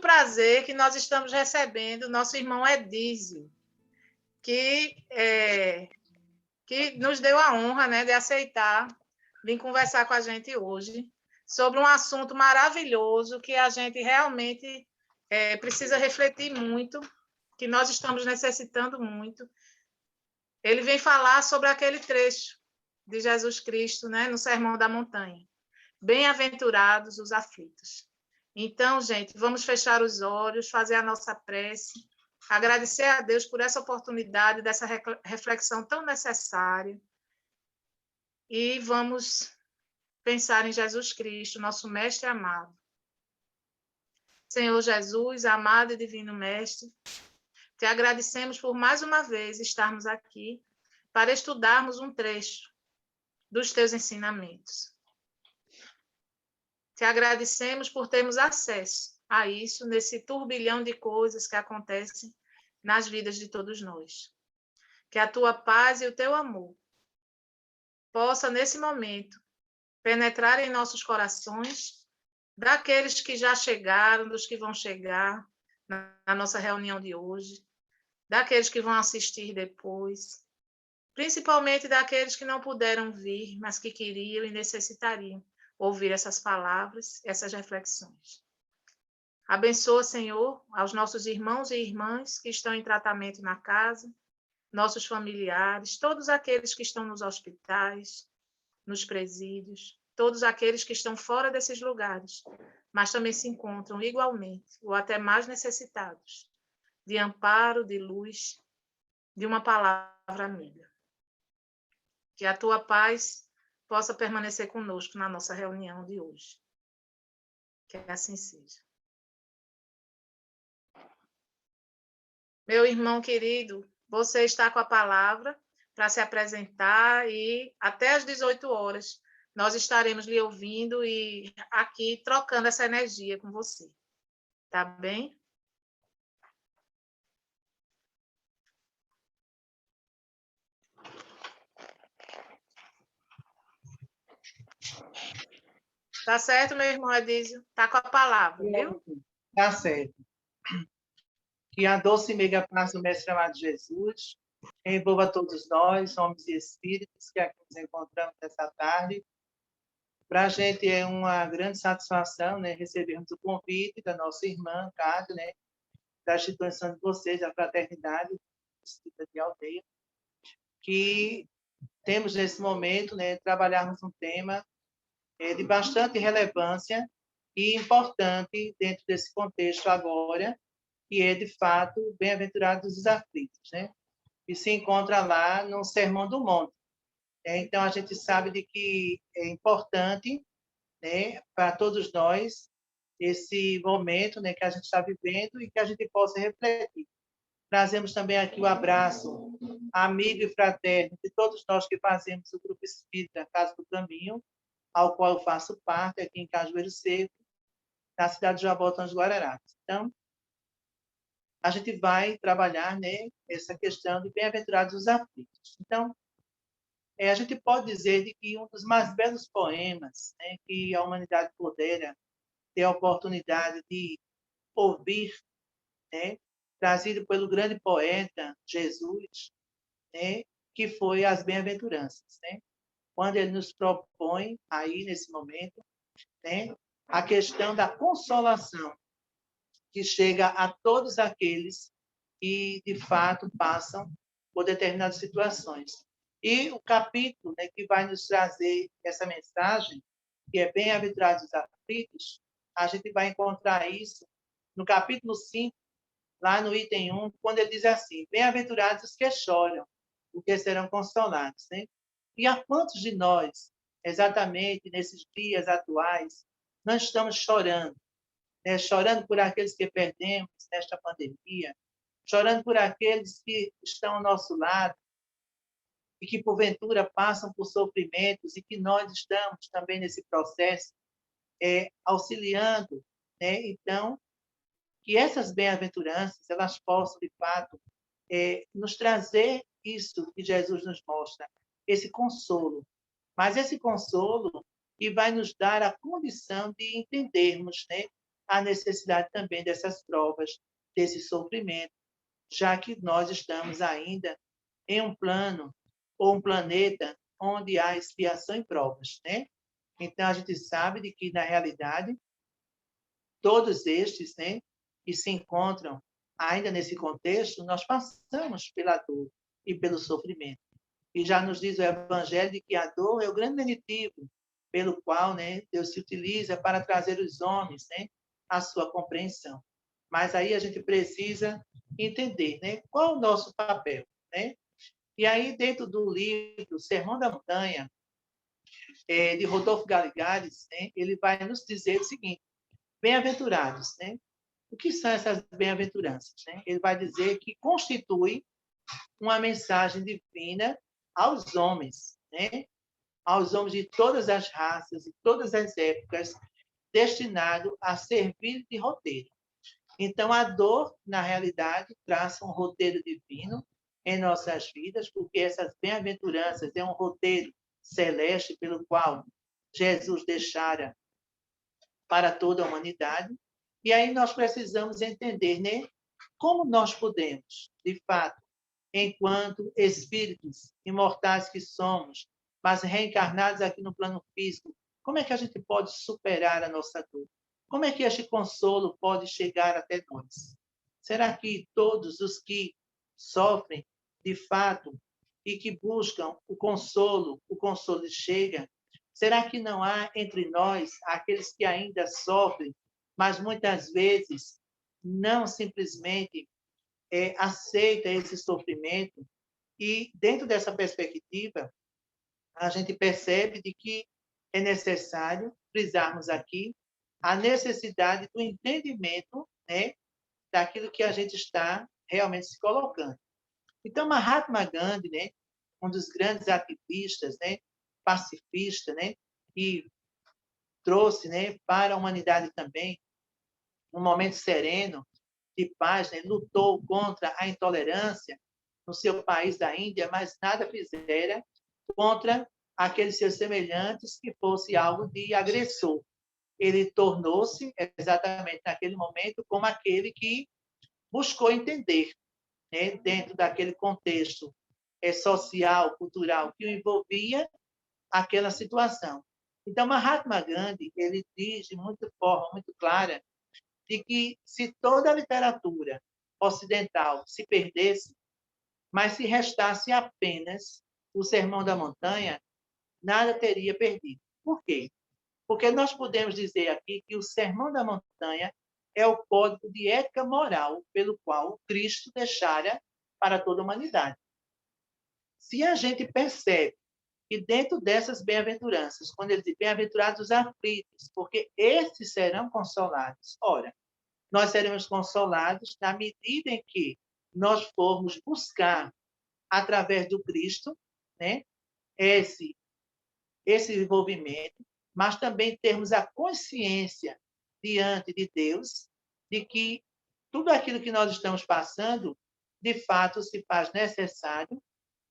prazer que nós estamos recebendo o nosso irmão Edísio, que nos deu a honra, né, de aceitar vir conversar com a gente hoje sobre um assunto maravilhoso que a gente realmente precisa refletir muito, que nós estamos necessitando muito. Ele vem falar sobre aquele trecho de Jesus Cristo, né, no Sermão da Montanha. Bem-aventurados os aflitos. Então, gente, vamos fechar os olhos, fazer a nossa prece, agradecer a Deus por essa oportunidade, dessa reflexão tão necessária. E vamos pensar em Jesus Cristo, nosso Mestre amado. Senhor Jesus, amado e divino Mestre, te agradecemos por mais uma vez estarmos aqui para estudarmos um trecho dos teus ensinamentos. Te agradecemos por termos acesso a isso nesse turbilhão de coisas que acontecem nas vidas de todos nós. Que a tua paz e o teu amor possa, nesse momento, penetrar em nossos corações, daqueles que já chegaram, dos que vão chegar na nossa reunião de hoje, daqueles que vão assistir depois, principalmente daqueles que não puderam vir, mas que queriam e necessitariam ouvir essas palavras, essas reflexões. Abençoa, Senhor, aos nossos irmãos e irmãs que estão em tratamento na casa, nossos familiares, todos aqueles que estão nos hospitais, nos presídios, todos aqueles que estão fora desses lugares, mas também se encontram igualmente, ou até mais necessitados, de amparo, de luz, de uma palavra amiga. Que a tua paz possa permanecer conosco na nossa reunião de hoje. Que assim seja. Meu irmão querido, você está com a palavra para se apresentar e até às 18 horas nós estaremos lhe ouvindo e aqui trocando essa energia com você. Tá bem? Tá certo, meu irmão Edísio? Tá com a palavra, viu? Tá certo. Que a doce e meiga paz do Mestre amado Jesus envolva todos nós, homens e espíritos, que aqui nos encontramos nessa tarde. Para a gente é uma grande satisfação, né, recebermos o convite da nossa irmã, Cátia, né, da instituição de vocês, da Fraternidade Espírita de Aldeia, que temos nesse momento, né, trabalharmos um tema de bastante relevância e importante dentro desse contexto agora, que é, de fato, bem-aventurados os aflitos, né? E se encontra lá no Sermão do Monte. Então, a gente sabe de que é importante, né, para todos nós, esse momento, né, que a gente está vivendo e que a gente possa refletir. Trazemos também aqui o abraço amigo e fraterno de todos nós que fazemos o Grupo Espírita Casa do Caminho, ao qual eu faço parte, aqui em Cajueiro Seco, na cidade de Jabotão dos Guararapes. Então, a gente vai trabalhar, né, essa questão de bem-aventurados os aflitos. Então, a gente pode dizer de que um dos mais belos poemas, né, que a humanidade pudera ter a oportunidade de ouvir, né, trazido pelo grande poeta Jesus, né, que foi as Bem-aventuranças, né? Quando ele nos propõe aí nesse momento, né, a questão da consolação que chega a todos aqueles que de fato passam por determinadas situações. E o capítulo, né, que vai nos trazer essa mensagem, que é Bem-aventurados os aflitos, a gente vai encontrar isso no capítulo 5, lá no item 1, quando ele diz assim: Bem-aventurados os que choram, porque serão consolados. Né? E a quantos de nós, exatamente nesses dias atuais, nós estamos chorando? Né? Chorando por aqueles que perdemos nesta pandemia, chorando por aqueles que estão ao nosso lado e que, porventura, passam por sofrimentos e que nós estamos também nesse processo auxiliando. Né? Então, que essas bem-aventuranças elas possam, de fato, nos trazer isso que Jesus nos mostra, esse consolo. Mas esse consolo e vai nos dar a condição de entendermos, né, a necessidade também dessas provas, desse sofrimento, já que nós estamos ainda em um plano ou um planeta onde há expiação e provas, né? Então a gente sabe de que na realidade todos estes, né, que se encontram ainda nesse contexto, nós passamos pela dor e pelo sofrimento. E já nos diz o Evangelho de que a dor é o grande benefício pelo qual, né, Deus se utiliza para trazer os homens, né, à sua compreensão. Mas aí a gente precisa entender, né, qual é o nosso papel, né? E aí dentro do livro Sermão da Montanha, de Rodolfo Galigares, né, ele vai nos dizer o seguinte: bem-aventurados, né? O que são essas bem-aventuranças? Né? Ele vai dizer que constitui uma mensagem divina aos homens, né? Aos homens de todas as raças e todas as épocas, destinado a servir de roteiro. Então, a dor, na realidade, traça um roteiro divino em nossas vidas, porque essas bem-aventuranças é um roteiro celeste pelo qual Jesus deixara para toda a humanidade. E aí nós precisamos entender, né, como nós podemos, de fato, enquanto espíritos imortais que somos, mas reencarnados aqui no plano físico, como é que a gente pode superar a nossa dor? Como é que este consolo pode chegar até nós? Será que todos os que sofrem, de fato, e que buscam o consolo chega? Será que não há entre nós aqueles que ainda sofrem, mas muitas vezes não simplesmente aceita esse sofrimento? E dentro dessa perspectiva, a gente percebe de que é necessário frisarmos aqui a necessidade do entendimento, né, daquilo que a gente está realmente se colocando. Então, Mahatma Gandhi, né, um dos grandes ativistas, né, pacifista, né, que trouxe, né, para a humanidade também um momento sereno, de paz, né, lutou contra a intolerância no seu país da Índia, mas nada fizera contra aqueles seus semelhantes que fosse algo de agressor. Ele tornou-se, exatamente naquele momento, como aquele que buscou entender, né, dentro daquele contexto social, cultural que o envolvia, aquela situação. Então, Mahatma Gandhi, ele diz de muito forma muito clara de que se toda a literatura ocidental se perdesse, mas se restasse apenas o Sermão da Montanha, nada teria perdido. Por quê? Porque nós podemos dizer aqui que o Sermão da Montanha é o código de ética moral pelo qual Cristo deixara para toda a humanidade. Se a gente percebe que dentro dessas bem-aventuranças, quando ele diz bem-aventurados os aflitos, porque esses serão consolados. Ora, nós seremos consolados na medida em que nós formos buscar, através do Cristo, né, esse, esse envolvimento, mas também termos a consciência diante de Deus de que tudo aquilo que nós estamos passando, de fato, se faz necessário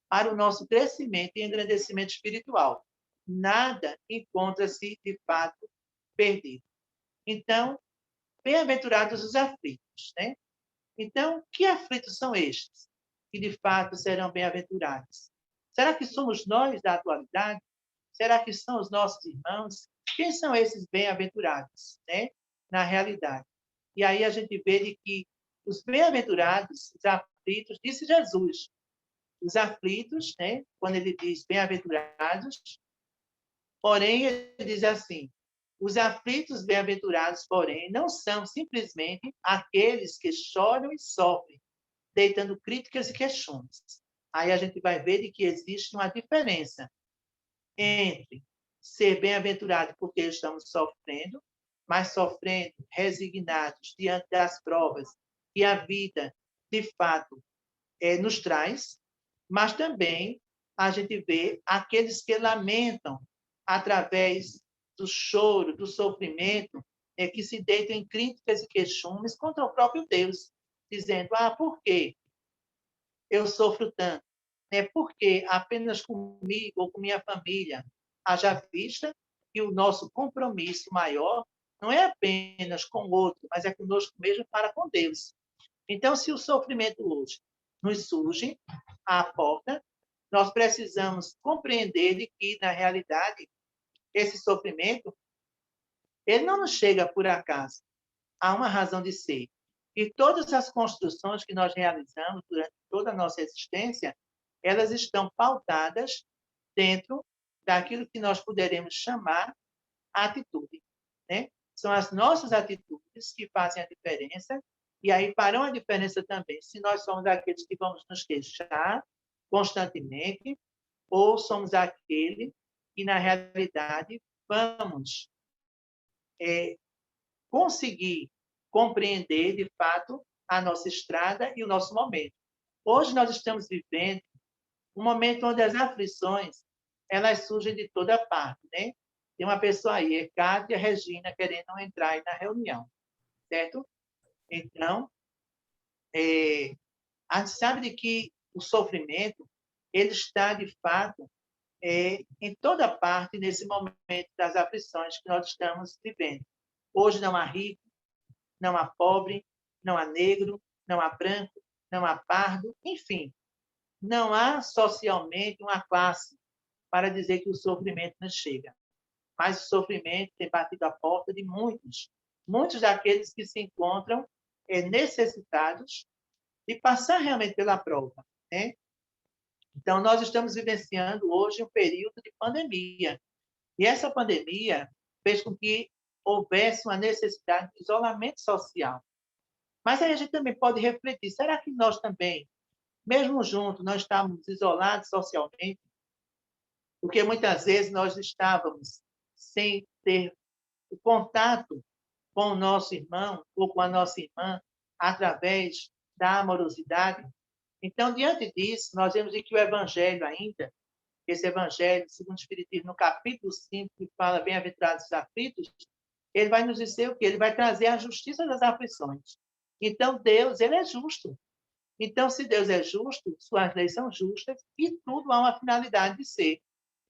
para o nosso crescimento e engrandecimento espiritual. Nada encontra-se, de fato, perdido. Então, bem-aventurados os aflitos, né? Então, que aflitos são estes que, de fato, serão bem-aventurados? Será que somos nós da atualidade? Será que são os nossos irmãos? Quem são esses bem-aventurados, né? Na realidade. E aí a gente vê de que os bem-aventurados, os aflitos, disse Jesus, os aflitos, né? Quando ele diz bem-aventurados, porém ele diz assim: os aflitos bem-aventurados, porém, não são simplesmente aqueles que choram e sofrem, deitando críticas e questões. Aí a gente vai ver de que existe uma diferença entre ser bem-aventurado porque estamos sofrendo, mas sofrendo resignados diante das provas que a vida, de fato, nos traz, mas também a gente vê aqueles que lamentam através do choro, do sofrimento, que se deitam em críticas e queixumes contra o próprio Deus, dizendo: por quê eu sofro tanto? Por que apenas comigo ou com minha família? Haja vista que o nosso compromisso maior não é apenas com o outro, mas é conosco mesmo para com Deus. Então, se o sofrimento hoje nos surge à porta, nós precisamos compreender de que, na realidade, esse sofrimento ele não nos chega por acaso. Há uma razão de ser. E todas as construções que nós realizamos durante toda a nossa existência, elas estão pautadas dentro daquilo que nós poderemos chamar a atitude, né? São as nossas atitudes que fazem a diferença, e aí farão a diferença também se nós somos aqueles que vamos nos queixar constantemente, ou somos aquele que, na realidade, vamos conseguir compreender, de fato, a nossa estrada e o nosso momento. Hoje nós estamos vivendo um momento onde as aflições elas surgem de toda parte, né? Tem uma pessoa aí, Cátia Regina, querendo entrar aí na reunião, certo? Então, a gente sabe de que o sofrimento ele está, de fato, em toda parte nesse momento das aflições que nós estamos vivendo. Hoje não há rico, não há pobre, não há negro, não há branco, não há pardo, enfim, não há socialmente uma classe para dizer que o sofrimento não chega. Mas o sofrimento tem batido a porta de muitos, muitos daqueles que se encontram necessitados de passar realmente pela prova, né? Então, nós estamos vivenciando hoje um período de pandemia. E essa pandemia fez com que houvesse uma necessidade de isolamento social. Mas aí a gente também pode refletir, será que nós também, mesmo juntos, nós estamos isolados socialmente? Porque muitas vezes nós estávamos sem ter o contato com o nosso irmão ou com a nossa irmã através da amorosidade. Então, diante disso, nós vemos que o Evangelho ainda, esse Evangelho, segundo o Espiritismo, no capítulo 5, que fala bem-aventurados os aflitos, ele vai nos dizer o quê? Ele vai trazer a justiça das aflições. Então, Deus, ele é justo. Então, se Deus é justo, suas leis são justas e tudo há uma finalidade de ser,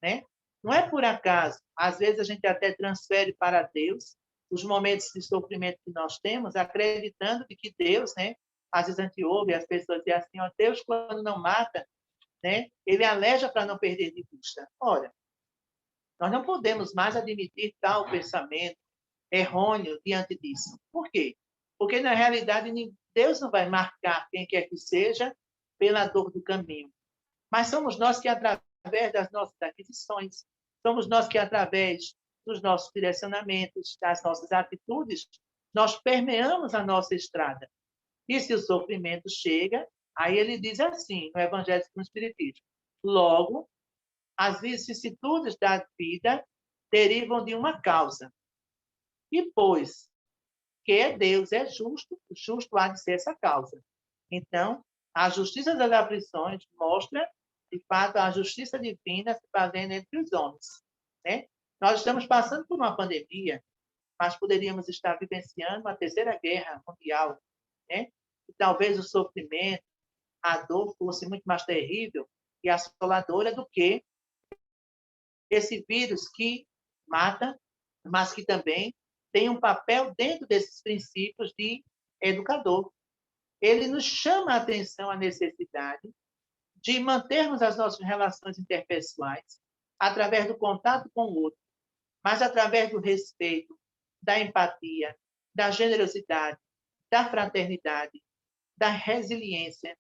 né? Não é por acaso. Às vezes, a gente até transfere para Deus os momentos de sofrimento que nós temos, acreditando que Deus, né? Às vezes a gente ouve as pessoas dizem assim, ó, Deus, quando não mata, né? Ele aleja para não perder de vista. Ora, nós não podemos mais admitir tal pensamento errôneo diante disso. Por quê? Porque, na realidade, Deus não vai marcar quem quer que seja pela dor do caminho. Mas somos nós que, através das nossas aquisições, somos nós que, através dos nossos direcionamentos, das nossas atitudes, nós permeamos a nossa estrada. E se o sofrimento chega, aí ele diz assim, no Evangelho do Espiritismo, logo, as vicissitudes da vida derivam de uma causa. E, pois, que Deus é justo, justo há de ser essa causa. Então, a justiça das aflições mostra, de fato, a justiça divina se fazendo entre os homens, né? Nós estamos passando por uma pandemia, mas poderíamos estar vivenciando uma terceira guerra mundial, né? E talvez o sofrimento, a dor fosse muito mais terrível e assoladora do que esse vírus que mata, mas que também tem um papel dentro desses princípios de educador. Ele nos chama a atenção à necessidade de mantermos as nossas relações interpessoais através do contato com o outro, mas através do respeito, da empatia, da generosidade, da fraternidade, da resiliência.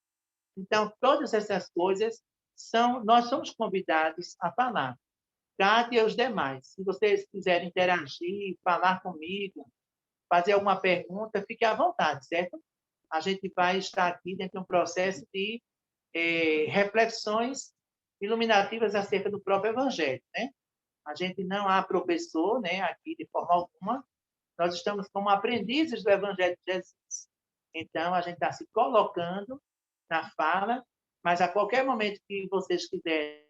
Então, todas essas coisas nós somos convidados a falar. Cátia e os demais. Se vocês quiserem interagir, falar comigo, fazer alguma pergunta, fique à vontade, certo? A gente vai estar aqui dentro de um processo de reflexões iluminativas acerca do próprio Evangelho, né? A gente não há professor, né, aqui de forma alguma. Nós estamos como aprendizes do Evangelho de Jesus. Então, a gente está se colocando na fala, mas a qualquer momento que vocês quiserem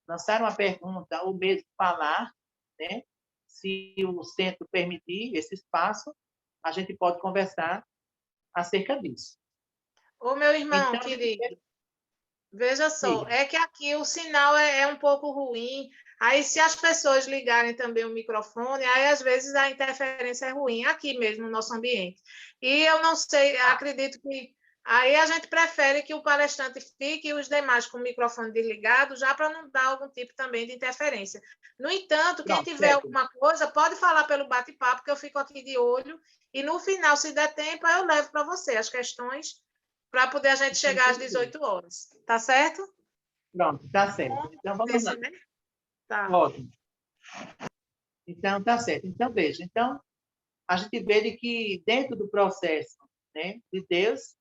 lançar uma pergunta ou mesmo falar, né? Se o centro permitir esse espaço, a gente pode conversar acerca disso. Ô, meu irmão Então, querido, Veja só, Diga. é que aqui o sinal é um pouco ruim. Aí, se as pessoas ligarem também o microfone, aí às vezes a interferência é ruim, aqui mesmo no nosso ambiente. E eu não sei, acredito que aí a gente prefere que o palestrante fique e os demais com o microfone desligado, já para não dar algum tipo também de interferência. No entanto, quem Pronto, tiver certo. alguma coisa, pode falar pelo bate-papo, que eu fico aqui de olho, e no final, se der tempo, eu levo para você as questões para poder a gente Então, chegar às tudo bem. 18 horas. Tá certo? Pronto, tá certo. Então, vamos lá. Desse, né? Tá. Ótimo. Então, tá certo. Então, veja. Então, a gente vê de que dentro do processo, né, de Deus,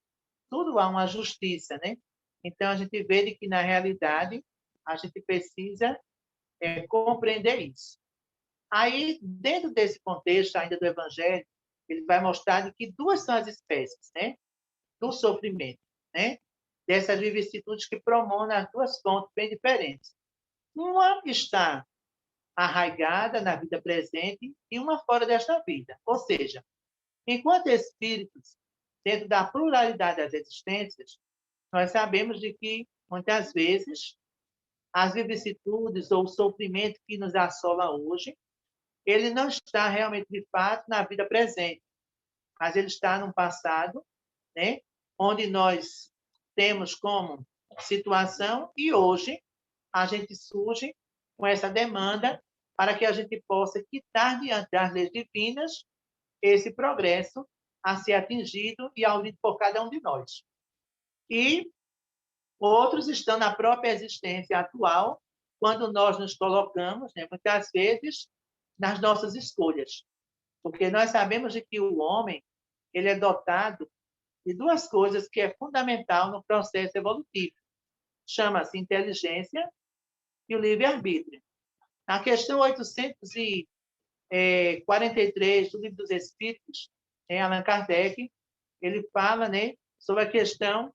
tudo há uma justiça, né? Então, a gente vê de que, na realidade, a gente precisa compreender isso. Aí, dentro desse contexto ainda do Evangelho, ele vai mostrar de que duas são as espécies, né, do sofrimento, né? Dessas vicissitudes que promovem as duas fontes bem diferentes. Uma está arraigada na vida presente e uma fora desta vida. Ou seja, enquanto espíritos, dentro da pluralidade das existências, nós sabemos de que, muitas vezes, as vicissitudes ou o sofrimento que nos assola hoje, ele não está realmente, de fato, na vida presente, mas ele está no passado, né? Onde nós temos como situação e hoje a gente surge com essa demanda para que a gente possa quitar diante das leis divinas esse progresso a ser atingido e audido por cada um de nós. E outros estão na própria existência atual, quando nós nos colocamos, né, muitas vezes, nas nossas escolhas. Porque nós sabemos de que o homem ele é dotado de duas coisas que é fundamental no processo evolutivo. Chama-se inteligência e o livre-arbítrio. Na questão 843 do Livro dos Espíritos, Allan Kardec, ele fala, né, sobre a questão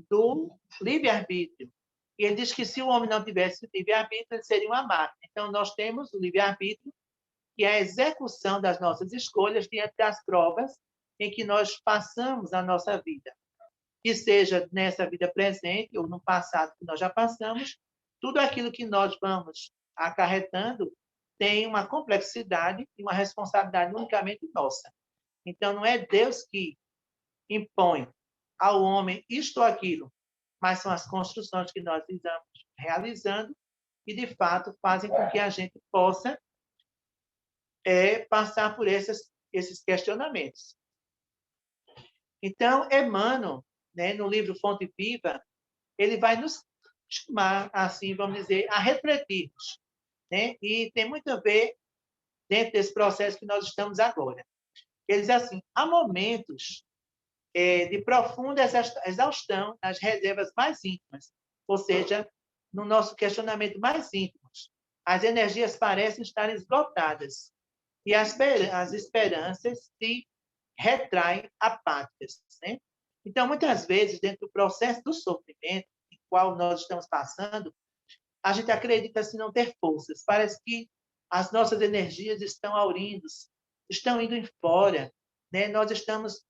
do livre-arbítrio. E ele diz que se o homem não tivesse livre-arbítrio, ele seria uma máquina. Então, nós temos o livre-arbítrio, que é a execução das nossas escolhas diante das provas em que nós passamos a nossa vida. Que seja nessa vida presente ou no passado que nós já passamos, tudo aquilo que nós vamos acarretando tem uma complexidade e uma responsabilidade unicamente nossa. Então, não é Deus que impõe ao homem isto ou aquilo, mas são as construções que nós estamos realizando e, de fato, fazem com que a gente possa passar por esses questionamentos. Então, Emmanuel, né, no livro Fonte Viva, ele vai nos chamar, assim, vamos dizer, a refletirmos, né? E tem muito a ver dentro desse processo que nós estamos agora. Ele diz assim, há momentos de profunda exaustão nas reservas mais íntimas, ou seja, no nosso questionamento mais íntimo. As energias parecem estar esgotadas e as esperanças se retraem apáticas, né? Então, muitas vezes, dentro do processo do sofrimento, em qual nós estamos passando, a gente acredita assim não ter forças. Parece que as nossas energias estão aurindo, estão indo embora, né? Nós estamos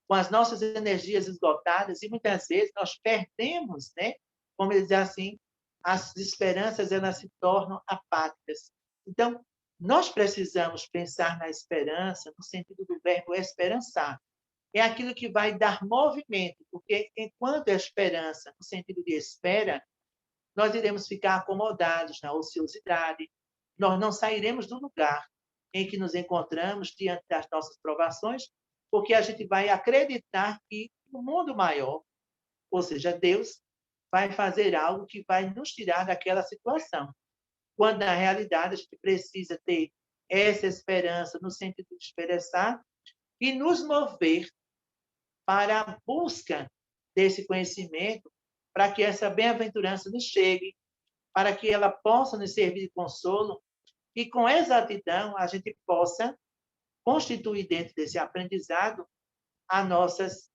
com as nossas energias esgotadas e muitas vezes nós perdemos, né? Como ele diz assim, as esperanças elas se tornam apáticas. Então, nós precisamos pensar na esperança no sentido do verbo esperançar. É aquilo que vai dar movimento, porque enquanto a esperança, no sentido de espera, nós iremos ficar acomodados na ociosidade, nós não sairemos do lugar em que nos encontramos diante das nossas provações, porque a gente vai acreditar que o mundo maior, ou seja, Deus, vai fazer algo que vai nos tirar daquela situação. Quando, na realidade, a gente precisa ter essa esperança no sentido de expressar e nos mover para a busca desse conhecimento, para que essa bem-aventurança nos chegue, para que ela possa nos servir de consolo e, com exatidão, a gente possa constituir dentro desse aprendizado as nossas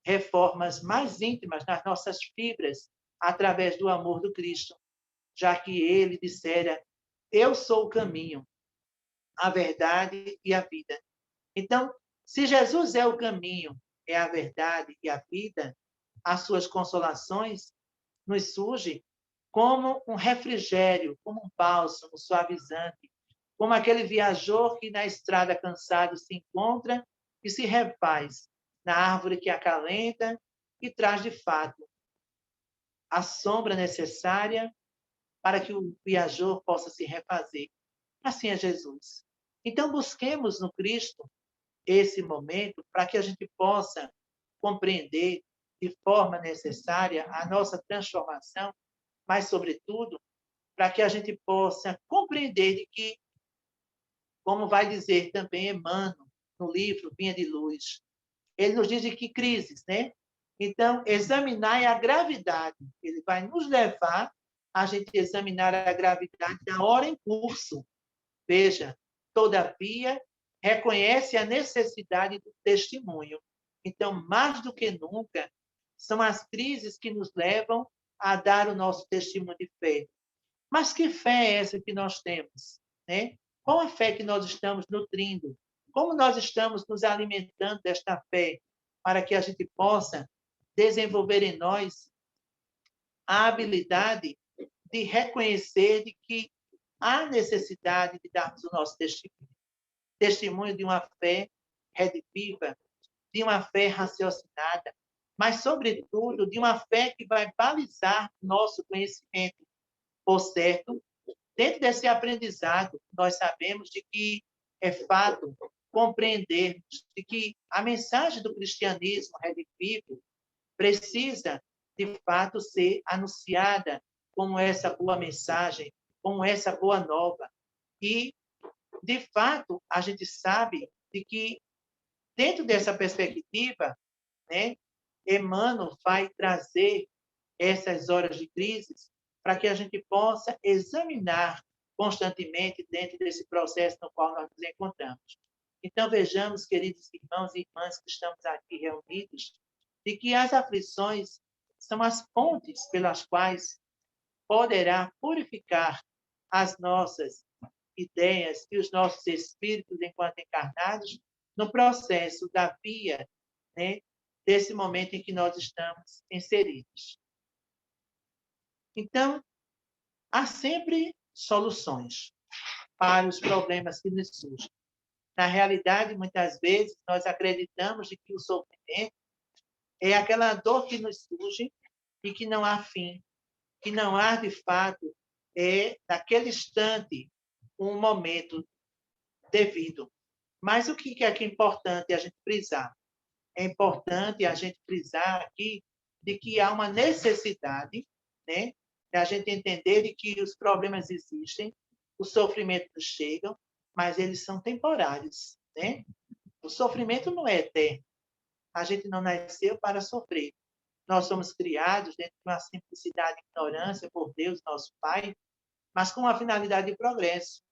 reformas mais íntimas nas nossas fibras, através do amor do Cristo, já que ele dissera, eu sou o caminho, a verdade e a vida. Então, se Jesus é o caminho, é a verdade e a vida, as suas consolações, nos surge como um refrigério, como um bálsamo suavizante, como aquele viajor que na estrada cansado se encontra e se refaz na árvore que acalenta e traz de fato a sombra necessária para que o viajor possa se refazer. Assim é Jesus. Então, busquemos no Cristo esse momento para que a gente possa compreender de forma necessária a nossa transformação, mas, sobretudo, para que a gente possa compreender de que, como vai dizer também Emmanuel no livro Vinha de Luz, ele nos diz de que crises, né? Então, examinar a gravidade. Ele vai nos levar a gente examinar a gravidade da hora em curso. Veja, todavia, reconhece a necessidade do testemunho. Então, mais do que nunca, são as crises que nos levam a dar o nosso testemunho de fé. Mas que fé é essa que nós temos? Né? Qual a fé que nós estamos nutrindo? Como nós estamos nos alimentando desta fé para que a gente possa desenvolver em nós a habilidade de reconhecer de que há necessidade de darmos o nosso testemunho. Testemunho de uma fé rediviva, de uma fé raciocinada, mas, sobretudo, de uma fé que vai balizar nosso conhecimento. Por certo, dentro desse aprendizado, nós sabemos de que é fato compreendermos de que a mensagem do cristianismo redivivo precisa, de fato, ser anunciada como essa boa mensagem, como essa boa nova. E, de fato, a gente sabe de que, dentro dessa perspectiva, né, Emmanuel vai trazer essas horas de crise para que a gente possa examinar constantemente dentro desse processo no qual nós nos encontramos. Então, vejamos, queridos irmãos e irmãs que estamos aqui reunidos, de que as aflições são as pontes pelas quais poderá purificar as nossas ideias e os nossos espíritos enquanto encarnados no processo da via, né, desse momento em que nós estamos inseridos. Então, há sempre soluções para os problemas que nos surgem. Na realidade, muitas vezes, nós acreditamos de que o sofrimento é aquela dor que nos surge e que não há fim, que não há, de fato, naquele instante, um momento devido. Mas o que é importante a gente frisar? É importante a gente frisar aqui de que há uma necessidade, né, de a gente entender de que os problemas existem, os sofrimentos chegam, mas eles são temporários, né? O sofrimento não é eterno. A gente não nasceu para sofrer. Nós somos criados dentro de uma simplicidade e ignorância por Deus, nosso Pai, mas com uma finalidade de progresso.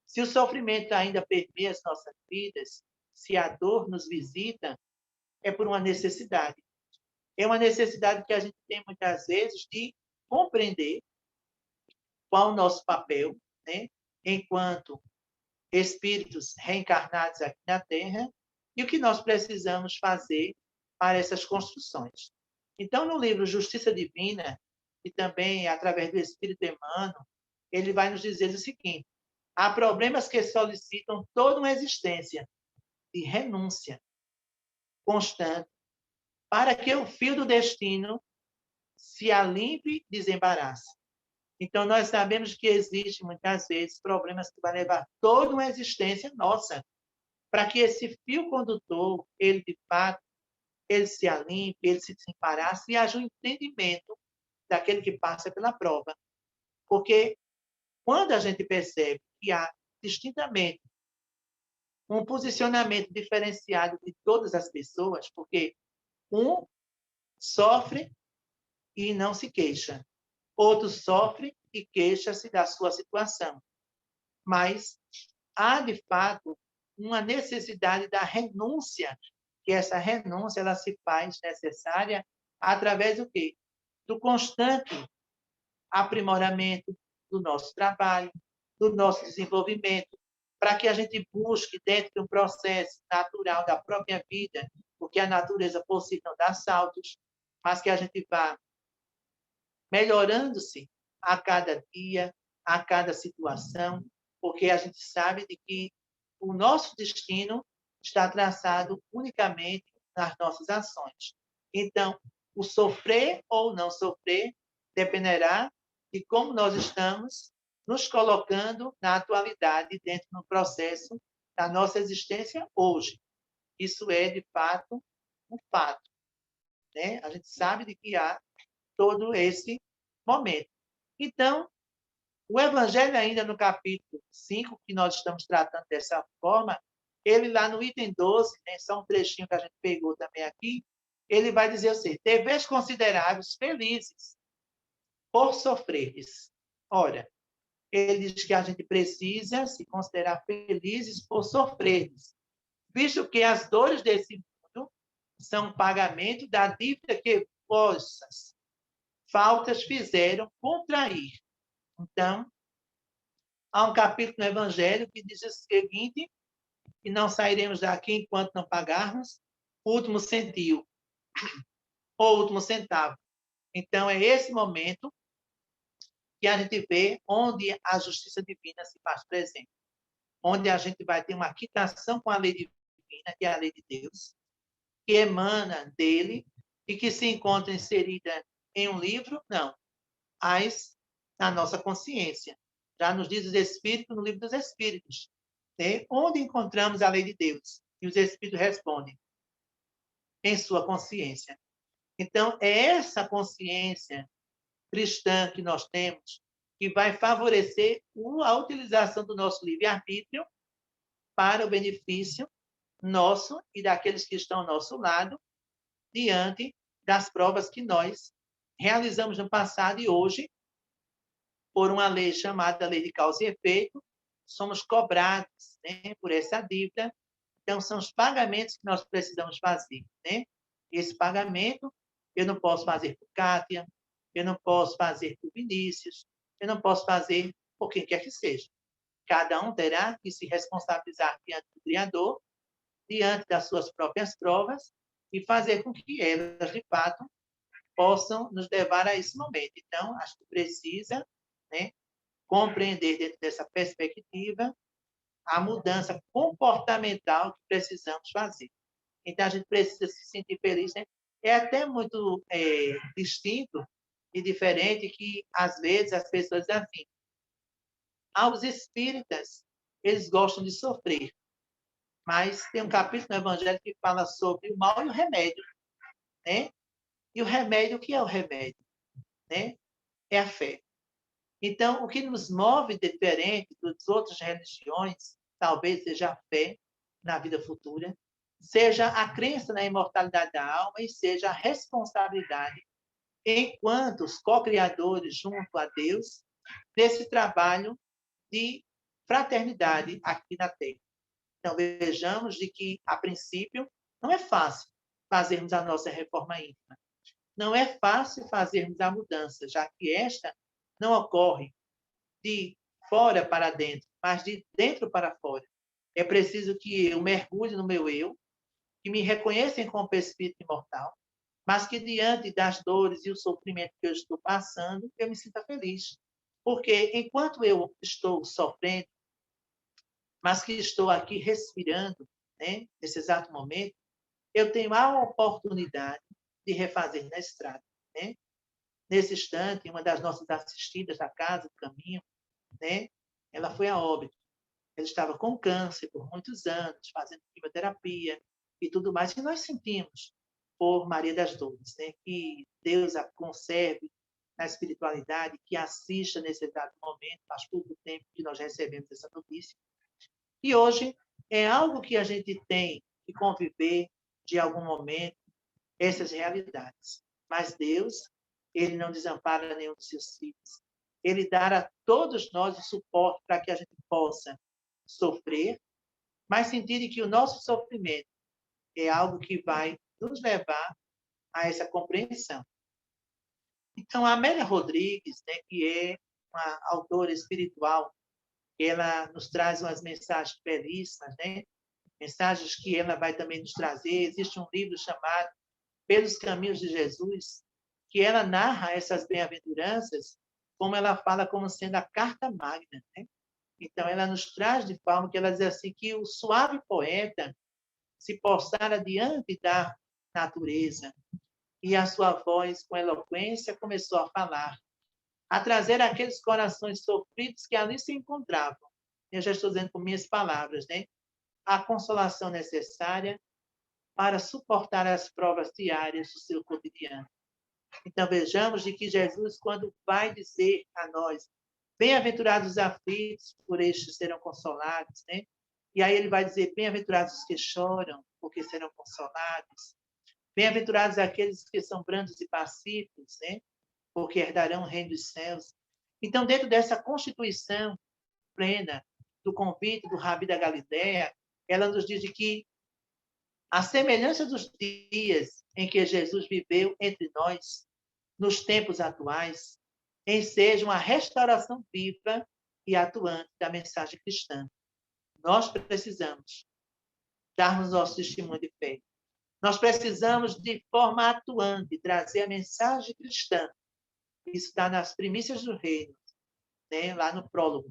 Se o sofrimento ainda permeia as nossas vidas, se a dor nos visita, é por uma necessidade. É uma necessidade que a gente tem muitas vezes de compreender qual o nosso papel, né, enquanto espíritos reencarnados aqui na Terra e o que nós precisamos fazer para essas construções. Então, no livro Justiça Divina, e também através do Espírito Emmanuel, ele vai nos dizer o seguinte: há problemas que solicitam toda uma existência de renúncia constante para que o fio do destino se alimpe e desembarace. Então, nós sabemos que existe, muitas vezes, problemas que vão levar toda uma existência nossa para que esse fio condutor, ele, de fato, ele se alimpe, ele se desembarace e haja um entendimento daquele que passa pela prova. Porque quando a gente percebe que há, distintamente, um posicionamento diferenciado de todas as pessoas, porque um sofre e não se queixa. Outro sofre e queixa-se da sua situação. Mas há, de fato, uma necessidade da renúncia, que essa renúncia ela se faz necessária através do quê? Do constante aprimoramento do nosso trabalho, do nosso desenvolvimento, para que a gente busque, dentro de um processo natural da própria vida, porque a natureza por si não dá saltos, mas que a gente vá melhorando-se a cada dia, a cada situação, porque a gente sabe de que o nosso destino está traçado unicamente nas nossas ações. Então, o sofrer ou não sofrer dependerá de como nós estamos nos colocando na atualidade, dentro do processo da nossa existência hoje. Isso é, de fato, um fato, né? A gente sabe de que há todo esse momento. Então, o Evangelho, ainda no capítulo 5, que nós estamos tratando dessa forma, ele lá no item 12, né, só um trechinho que a gente pegou também aqui, ele vai dizer assim: deveis considerar-vos felizes por sofreres. Ora, ele diz que a gente precisa se considerar felizes por sofreres, visto que as dores desse mundo são pagamento da dívida que vossas faltas fizeram contrair. Então, há um capítulo no Evangelho que diz o seguinte: que não sairemos daqui enquanto não pagarmos o último centil, ou o último centavo. Então, é esse momento que a gente vê onde a justiça divina se faz presente, onde a gente vai ter uma quitação com a lei divina, que é a lei de Deus, que emana dele e que se encontra inserida em um livro, não, mas na nossa consciência. Já nos diz os Espíritos no livro dos Espíritos, né? Onde encontramos a lei de Deus? E os Espíritos respondem: em sua consciência. Então, é essa consciência cristã que nós temos que vai favorecer a utilização do nosso livre-arbítrio para o benefício nosso e daqueles que estão ao nosso lado, diante das provas que nós realizamos no passado e hoje, por uma lei chamada Lei de Causa e Efeito, somos cobrados, né, por essa dívida. Então, são os pagamentos que nós precisamos fazer, né? Esse pagamento eu não posso fazer por Kátia, eu não posso fazer por Vinícius, eu não posso fazer por quem quer que seja. Cada um terá que se responsabilizar diante do Criador, diante das suas próprias provas, e fazer com que elas, de fato, possam nos levar a esse momento. Então, acho que precisa, né, compreender dentro dessa perspectiva a mudança comportamental que precisamos fazer. Então, a gente precisa se sentir feliz, né? É até muito distinto e diferente que, às vezes, as pessoas dizem assim: aos espíritas, eles gostam de sofrer. Mas tem um capítulo no Evangelho que fala sobre o mal e o remédio, né? E o remédio, o que é o remédio? Né? É a fé. Então, o que nos move diferente das outras religiões, talvez seja a fé na vida futura, seja a crença na imortalidade da alma e seja a responsabilidade, enquanto os co-criadores junto a Deus, desse trabalho de fraternidade aqui na Terra. Então, vejamos de que, a princípio, não é fácil fazermos a nossa reforma íntima. Não é fácil fazermos a mudança, já que esta não ocorre de fora para dentro, mas de dentro para fora. É preciso que eu mergulhe no meu eu, que me reconheça como espírito imortal, mas que diante das dores e o sofrimento que eu estou passando, eu me sinta feliz. Porque enquanto eu estou sofrendo, mas que estou aqui respirando, né, nesse exato momento, eu tenho a oportunidade de refazer na estrada, né? Nesse instante, uma das nossas assistidas da casa, do caminho, né, ela foi a óbito. Ela estava com câncer por muitos anos, fazendo quimioterapia e tudo mais, que nós sentimos por Maria das Dores, né? Que Deus a conserve na espiritualidade, que assista nesse exato momento, faz pouco tempo que nós recebemos essa notícia. E hoje é algo que a gente tem que conviver de algum momento, essas realidades. Mas Deus, ele não desampara nenhum dos seus filhos. Ele dará a todos nós o suporte para que a gente possa sofrer, mas sentir que o nosso sofrimento é algo que vai nos levar a essa compreensão. Então, a Amélia Rodrigues, né, que é uma autora espiritual, ela nos traz umas mensagens belíssimas, né? Mensagens que ela vai também nos trazer. Existe um livro chamado pelos caminhos de Jesus, que ela narra essas bem-aventuranças, como ela fala como sendo a carta magna, né? Então, ela nos traz de forma que ela diz assim, que o suave poeta se postara diante da natureza, e a sua voz, com eloquência, começou a falar, a trazer aqueles corações sofridos que ali se encontravam. Eu já estou dizendo com minhas palavras, né? A consolação necessária para suportar as provas diárias do seu cotidiano. Então, vejamos de que Jesus, quando vai dizer a nós, bem-aventurados os aflitos, por estes serão consolados, né? E aí ele vai dizer, bem-aventurados os que choram, porque serão consolados. Bem-aventurados aqueles que são brandos e pacíficos, né? Porque herdarão o reino dos céus. Então, dentro dessa constituição plena do convite do Rabi da Galileia, ela nos diz de que a semelhança dos dias em que Jesus viveu entre nós, nos tempos atuais, enseja uma restauração viva e atuante da mensagem cristã. Nós precisamos darmos nosso testemunho de fé. Nós precisamos, de forma atuante, trazer a mensagem cristã. Isso está nas primícias do reino, né? Lá no prólogo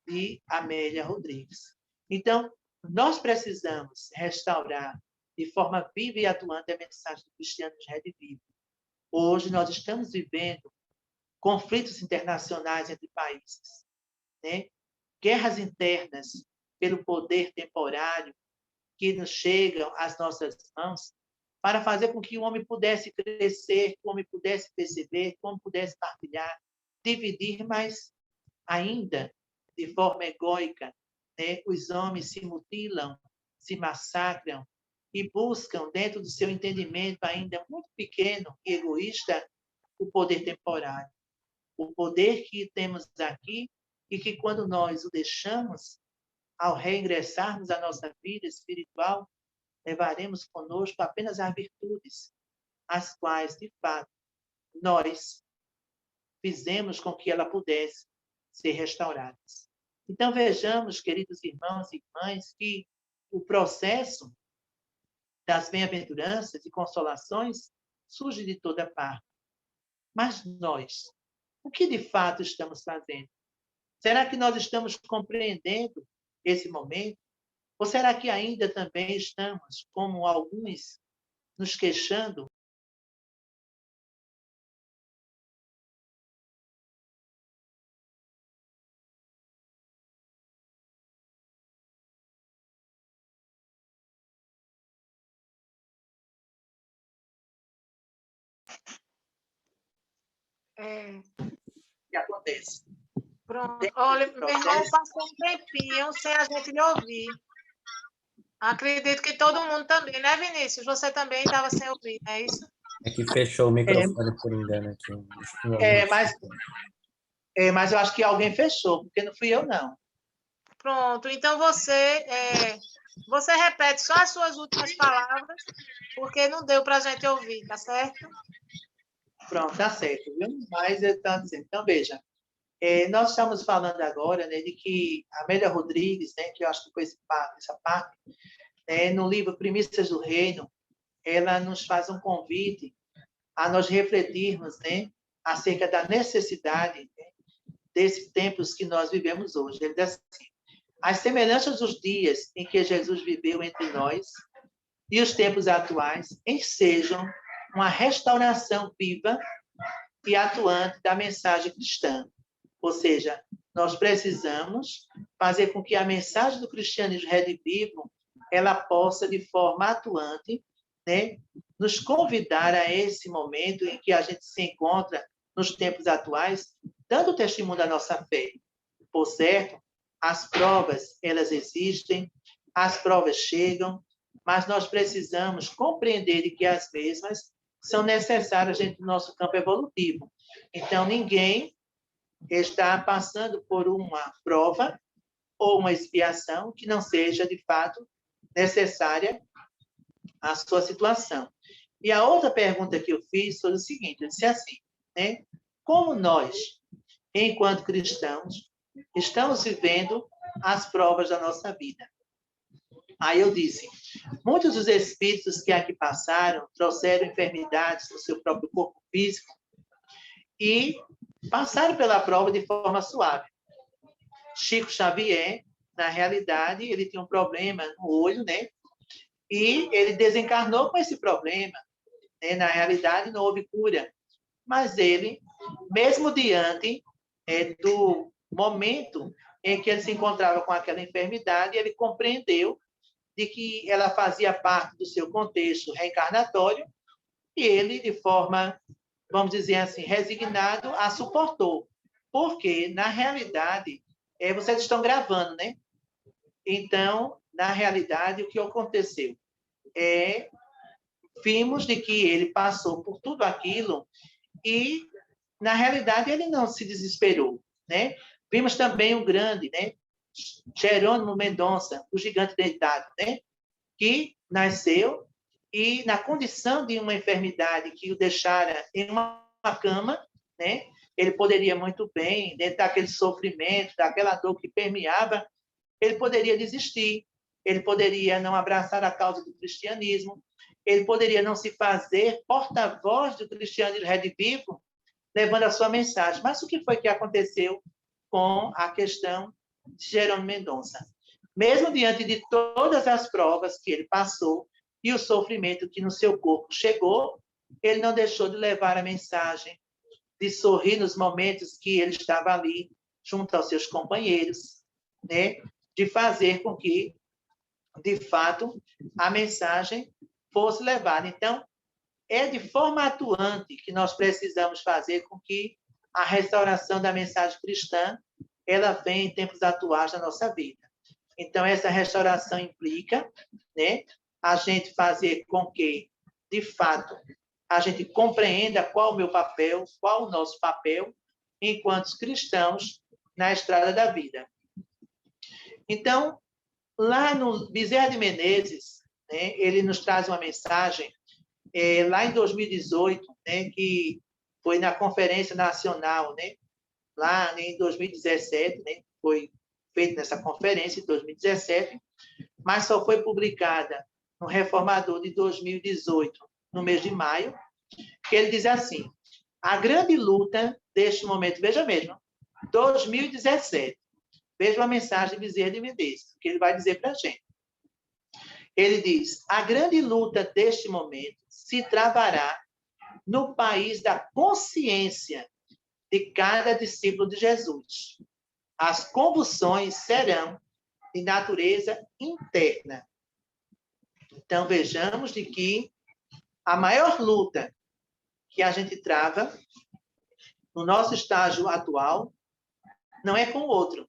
de Amélia Rodrigues. Então, nós precisamos restaurar de forma viva e atuante a mensagem do cristiano de Rede Viva. Hoje nós estamos vivendo conflitos internacionais entre países, né? Guerras internas pelo poder temporário que nos chegam às nossas mãos para fazer com que o homem pudesse crescer, que o homem pudesse perceber, que o homem pudesse partilhar, dividir, mas ainda de forma egóica, né? Os homens se mutilam, se massacram e buscam, dentro do seu entendimento ainda muito pequeno e egoísta, o poder temporário. O poder que temos aqui e que, quando nós o deixamos, ao reingressarmos à nossa vida espiritual, levaremos conosco apenas as virtudes, as quais, de fato, nós fizemos com que ela pudesse ser restaurada. Então, vejamos, queridos irmãos e irmãs, que o processo das bem-aventuranças e consolações surge de toda parte. Mas nós, o que de fato estamos fazendo? Será que nós estamos compreendendo esse momento? Ou será que ainda também estamos, como alguns, nos queixando? É, O que acontece? pronto. Olha, meu irmão passou um tempinho sem a gente lhe ouvir. Acredito que todo mundo também, né, Vinícius? Você também estava sem ouvir, não é isso? É que fechou o microfone por engano aqui. É, mas eu acho que alguém fechou, porque não fui eu, não. Pronto. Então você repete só as suas últimas palavras, porque não deu para a gente ouvir, tá certo? Pronto, tá certo, viu? Mas eu estou dizendo. Então, veja, nós estamos falando agora, né, de que a Amélia Rodrigues, né, que eu acho que foi essa parte, no livro Primícias do Reino, ela nos faz um convite a nós refletirmos, né, acerca da necessidade, né, desses tempos que nós vivemos hoje. Ele diz assim: as semelhanças dos dias em que Jesus viveu entre nós e os tempos atuais ensejam uma restauração viva e atuante da mensagem cristã. Ou seja, nós precisamos fazer com que a mensagem do cristianismo redivivo ela possa, de forma atuante, né, nos convidar a esse momento em que a gente se encontra nos tempos atuais, dando testemunho da nossa fé. Por certo, as provas, elas existem, as provas chegam, mas nós precisamos compreender que as mesmas são necessárias dentro do nosso campo evolutivo. Então, ninguém está passando por uma prova ou uma expiação que não seja, de fato, necessária à sua situação. E a outra pergunta que eu fiz foi o seguinte, eu disse assim, né? Como nós, enquanto cristãos, estamos vivendo as provas da nossa vida? Aí eu disse, muitos dos espíritos que aqui passaram trouxeram enfermidades no seu próprio corpo físico e passaram pela prova de forma suave. Chico Xavier, na realidade, ele tinha um problema no olho, né? E ele desencarnou com esse problema. Né? Na realidade, não houve cura. Mas ele, mesmo diante do momento em que ele se encontrava com aquela enfermidade, ele compreendeu de que ela fazia parte do seu contexto reencarnatório e ele, de forma, vamos dizer assim, resignado, a suportou. Porque, na realidade, vocês estão gravando, né? Então, na realidade, o que aconteceu? Vimos de que ele passou por tudo aquilo e, na realidade, ele não se desesperou, né? Vimos também o grande, né? Jerônimo Mendonça, o gigante deitado, né? Que nasceu e, na condição de uma enfermidade que o deixara em uma cama, né? Ele poderia muito bem, dentro daquele sofrimento, daquela dor que permeava, ele poderia desistir, ele poderia não abraçar a causa do cristianismo, ele poderia não se fazer porta-voz do cristianismo redivivo, levando a sua mensagem. Mas o que foi que aconteceu com a questão de Jerônimo Mendonça? Mesmo diante de todas as provas que ele passou e o sofrimento que no seu corpo chegou, ele não deixou de levar a mensagem, de sorrir nos momentos que ele estava ali, junto aos seus companheiros, né? De fazer com que, de fato, a mensagem fosse levada. Então, é de forma atuante que nós precisamos fazer com que a restauração da mensagem cristã ela venha em tempos atuais da nossa vida. Então, essa restauração implica, né, a gente fazer com que, de fato, a gente compreenda qual o meu papel, qual o nosso papel, enquanto cristãos, na estrada da vida. Então, lá no Bezerra de Menezes, né, ele nos traz uma mensagem, lá em 2018, né, que foi na Conferência Nacional, né, lá em 2017, né, foi feita nessa conferência em 2017, mas só foi publicada no Reformador de 2018, no mês de maio, que ele diz assim, a grande luta deste momento, veja mesmo, 2017, veja uma mensagem de Bezerra de Menezes, que ele vai dizer para a gente. Ele diz, a grande luta deste momento se travará no país da consciência de cada discípulo de Jesus. As convulsões serão de natureza interna. Então, vejamos de que a maior luta que a gente trava no nosso estágio atual não é com o outro,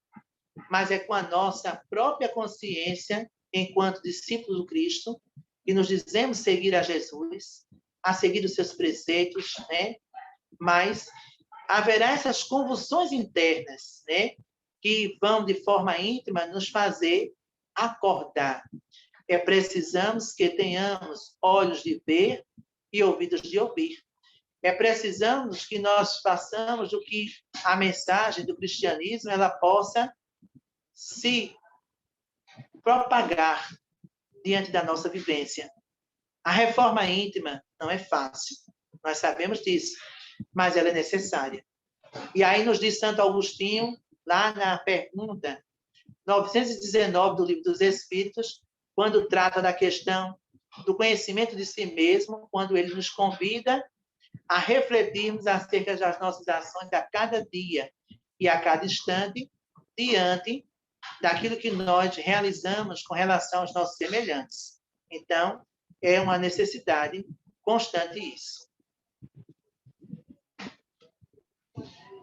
mas é com a nossa própria consciência enquanto discípulos do Cristo, que nos dizemos seguir a Jesus, a seguir os seus preceitos, né? Mas haverá essas convulsões internas, né? Que vão, de forma íntima, nos fazer acordar. Precisamos que tenhamos olhos de ver e ouvidos de ouvir. Precisamos que nós façamos o que a mensagem do cristianismo ela possa se propagar diante da nossa vivência. A reforma íntima não é fácil, nós sabemos disso, mas ela é necessária. E aí nos diz Santo Agostinho, lá na pergunta 919 do Livro dos Espíritos, quando trata da questão do conhecimento de si mesmo, quando ele nos convida a refletirmos acerca das nossas ações a cada dia e a cada instante, diante daquilo que nós realizamos com relação aos nossos semelhantes. Então, é uma necessidade constante isso.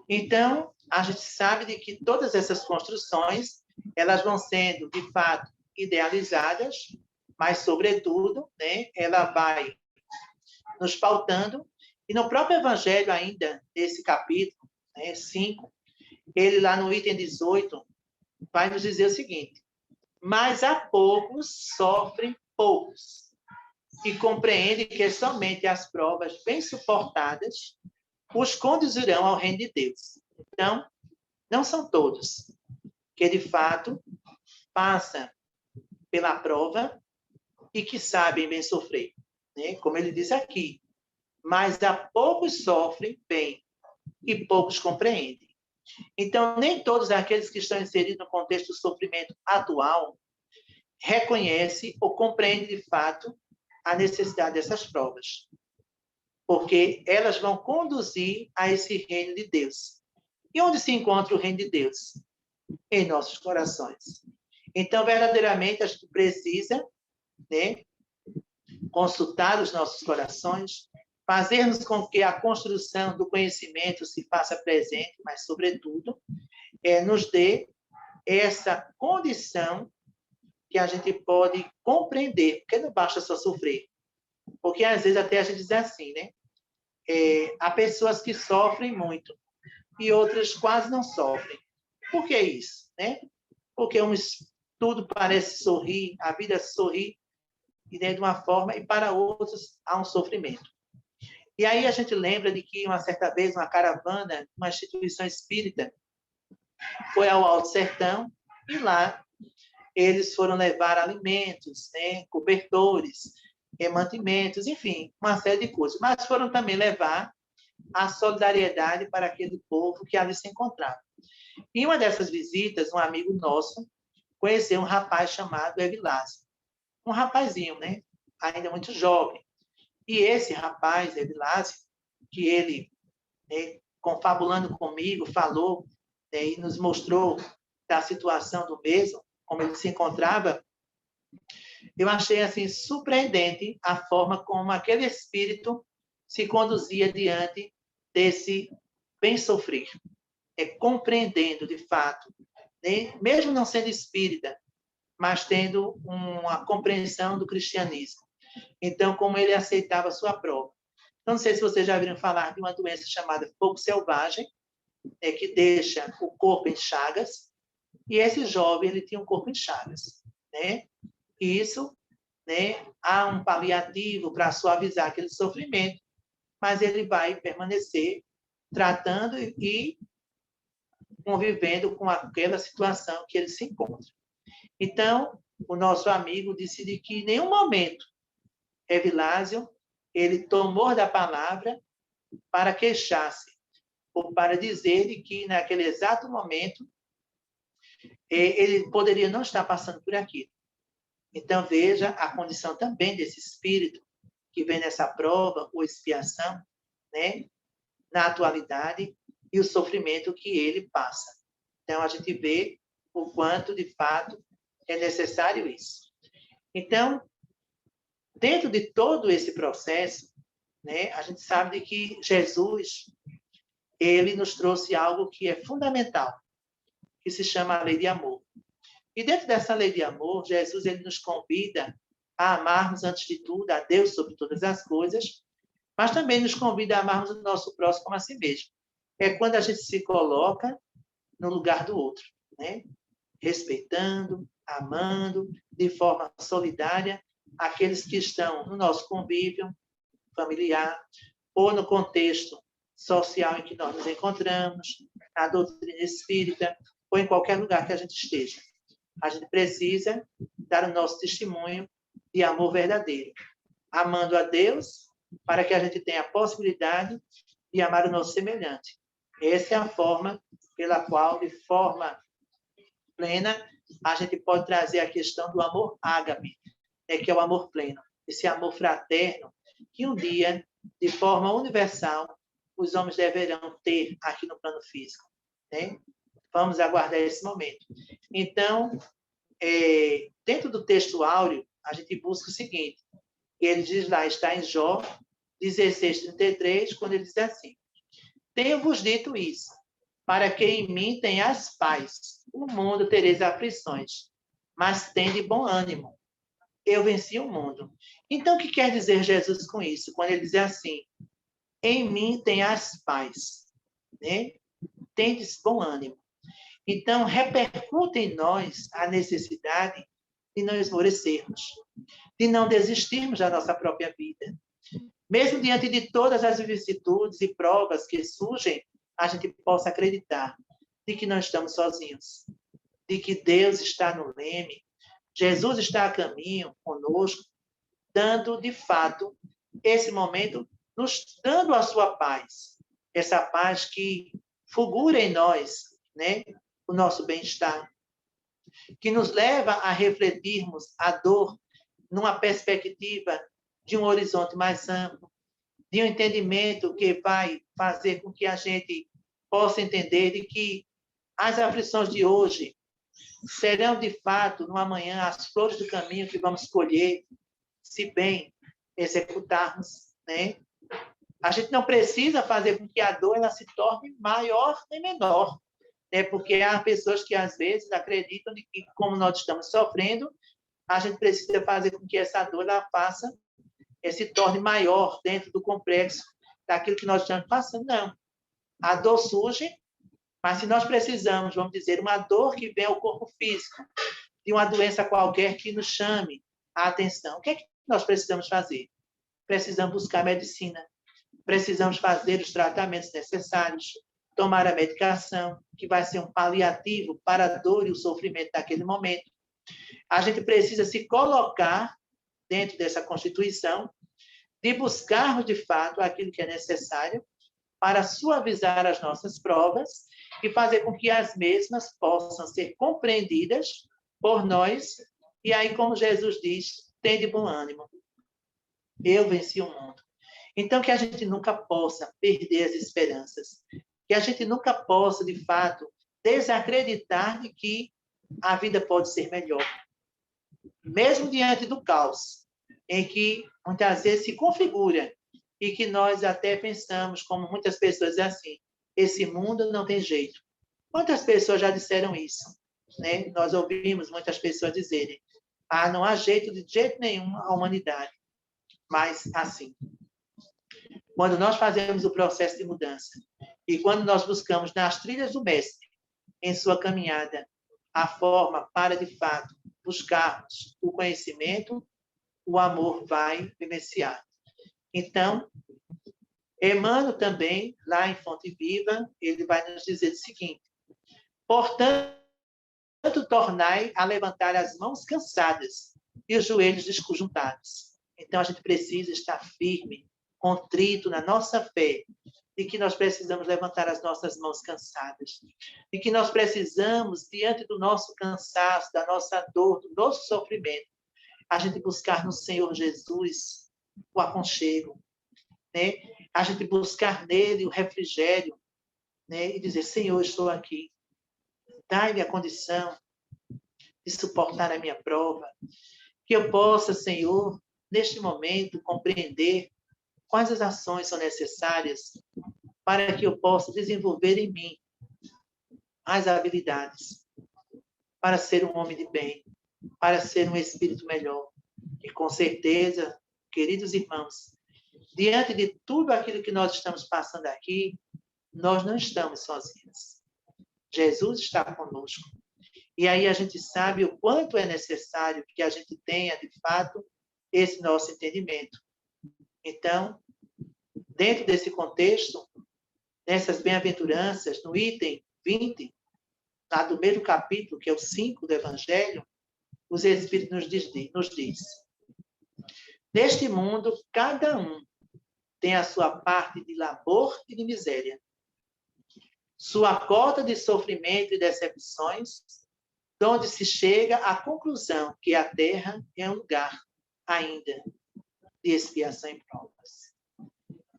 Então, a gente sabe de que todas essas construções, elas vão sendo, de fato, idealizadas, mas, sobretudo, né, ela vai nos pautando. E no próprio Evangelho ainda, desse capítulo, né, 5, ele lá no item 18, vai nos dizer o seguinte, mas a poucos sofrem poucos, e compreendem que somente as provas bem suportadas os conduzirão ao reino de Deus. Então, não são todos que, de fato, passam pela prova e que sabem bem sofrer, né? Como ele diz aqui, mas há poucos sofrem bem e poucos compreendem. Então, nem todos aqueles que estão inseridos no contexto do sofrimento atual reconhecem ou compreendem de fato a necessidade dessas provas, porque elas vão conduzir a esse reino de Deus. E onde se encontra o reino de Deus? Em nossos corações. Então, verdadeiramente, a gente precisa, né, consultar os nossos corações, fazermos com que a construção do conhecimento se faça presente, mas, sobretudo, nos dê essa condição que a gente pode compreender, porque não basta só sofrer. Porque, às vezes, até a gente diz assim, né? Há pessoas que sofrem muito e outras quase não sofrem. Por que isso? Né? Porque tudo parece sorrir, a vida sorri de uma forma, e para outros há um sofrimento. E aí a gente lembra de que, uma certa vez, uma caravana, uma instituição espírita, foi ao Alto Sertão, e lá eles foram levar alimentos, né, cobertores, mantimentos, enfim, uma série de coisas. Mas foram também levar a solidariedade para aquele povo que ali se encontrava. Em uma dessas visitas, um amigo nosso conheceu um rapaz chamado Evilásio. Um rapazinho, né? Ainda muito jovem. E esse rapaz, Evilásio, que ele, né, confabulando comigo, falou, né, e nos mostrou da situação do mesmo, como ele se encontrava, eu achei assim surpreendente a forma como aquele espírito se conduzia diante desse bem sofrer, compreendendo de fato, né, mesmo não sendo espírita, mas tendo uma compreensão do cristianismo. Então, como ele aceitava a sua prova. Então, não sei se vocês já ouviram falar de uma doença chamada fogo selvagem, que deixa o corpo em chagas, e esse jovem ele tinha um corpo em chagas, né? E isso, né, há um paliativo para suavizar aquele sofrimento, mas ele vai permanecer tratando e convivendo com aquela situação que ele se encontra. Então, o nosso amigo disse de que em nenhum momento Evilásio ele tomou da palavra para queixar-se, ou para dizer de que naquele exato momento ele poderia não estar passando por aquilo. Então, veja a condição também desse espírito que vem nessa prova ou expiação, né, na atualidade, e o sofrimento que ele passa. Então, a gente vê o quanto, de fato, é necessário isso. Então, dentro de todo esse processo, né, a gente sabe de que Jesus, ele nos trouxe algo que é fundamental, que se chama a lei de amor. E dentro dessa lei de amor, Jesus ele nos convida a amarmos, antes de tudo, a Deus sobre todas as coisas, mas também nos convida a amarmos o nosso próximo como a si mesmo. É quando a gente se coloca no lugar do outro, né? Respeitando, amando, de forma solidária, aqueles que estão no nosso convívio familiar ou no contexto social em que nós nos encontramos, na doutrina espírita, ou em qualquer lugar que a gente esteja. A gente precisa dar o nosso testemunho de amor verdadeiro, amando a Deus, para que a gente tenha a possibilidade de amar o nosso semelhante. Essa é a forma pela qual, de forma plena, a gente pode trazer a questão do amor ágape, que é o amor pleno, esse amor fraterno, que um dia, de forma universal, os homens deverão ter aqui no plano físico, né? Vamos aguardar esse momento. Então, dentro do texto áureo, a gente busca o seguinte, ele diz lá, está em Jó 16:33, quando ele diz assim, tenho-vos dito isso, para que em mim tenhas paz, no mundo tereis aflições, mas tende bom ânimo, eu venci o mundo. Então, o que quer dizer Jesus com isso? Quando ele diz assim, em mim tenhas paz, né? Tendes bom ânimo. Então, repercute em nós a necessidade de não esmorecermos, de não desistirmos da nossa própria vida. Mesmo diante de todas as vicissitudes e provas que surgem, a gente possa acreditar de que não estamos sozinhos, de que Deus está no leme, Jesus está a caminho conosco, dando, de fato, esse momento, nos dando a sua paz. Essa paz que fulgura em nós, né? O nosso bem-estar. Que nos leva a refletirmos a dor numa perspectiva de um horizonte mais amplo, de um entendimento que vai fazer com que a gente possa entender de que as aflições de hoje serão, de fato, no amanhã, as flores do caminho que vamos colher, se bem executarmos, né? A gente não precisa fazer com que a dor ela se torne maior nem menor, né? Porque há pessoas que, às vezes, acreditam de que, como nós estamos sofrendo, a gente precisa fazer com que essa dor ela se torne maior dentro do complexo daquilo que nós estamos passando. Não. A dor surge, mas se nós precisamos, vamos dizer, uma dor que vem ao corpo físico, de uma doença qualquer que nos chame a atenção, o que é que nós precisamos fazer? Precisamos buscar medicina, precisamos fazer os tratamentos necessários, tomar a medicação, que vai ser um paliativo para a dor e o sofrimento daquele momento. A gente precisa se colocar dentro dessa constituição de buscarmos, de fato, aquilo que é necessário para suavizar as nossas provas e fazer com que as mesmas possam ser compreendidas por nós. E aí, como Jesus diz, tende bom ânimo. Eu venci o mundo. Então, que a gente nunca possa perder as esperanças. Que a gente nunca possa, de fato, desacreditar de que a vida pode ser melhor. Mesmo diante do caos, em que muitas vezes se configura e que nós até pensamos, como muitas pessoas assim, esse mundo não tem jeito. Quantas pessoas já disseram isso? Né? Nós ouvimos muitas pessoas dizerem, não há jeito de jeito nenhum a humanidade. Mas, assim, quando nós fazemos o processo de mudança e quando nós buscamos nas trilhas do Mestre, em sua caminhada, a forma para, de fato, buscarmos o conhecimento, o amor vai vivenciar. Então, Emmanuel também, lá em Fonte Viva, ele vai nos dizer o seguinte: portanto, tornai a levantar as mãos cansadas e os joelhos desconjuntados. Então, a gente precisa estar firme, contrito na nossa fé, de que nós precisamos levantar as nossas mãos cansadas, de que nós precisamos, diante do nosso cansaço, da nossa dor, do nosso sofrimento, a gente buscar no Senhor Jesus o aconchego, né? A gente buscar nele o refrigério, né? E dizer, Senhor, estou aqui, dai-me a condição de suportar a minha prova, que eu possa, Senhor, neste momento, compreender quais as ações são necessárias para que eu possa desenvolver em mim as habilidades para ser um homem de bem, para ser um espírito melhor. E com certeza, queridos irmãos, diante de tudo aquilo que nós estamos passando aqui, nós não estamos sozinhos. Jesus está conosco. E aí a gente sabe o quanto é necessário que a gente tenha, de fato, esse nosso entendimento. Então, dentro desse contexto, nessas bem-aventuranças, no item 20, lá do mesmo capítulo, que é o 5 do Evangelho, os Espíritos nos diz: neste mundo, cada um tem a sua parte de labor e de miséria, sua cota de sofrimento e decepções, onde se chega à conclusão que a Terra é um lugar ainda de expiação e provas.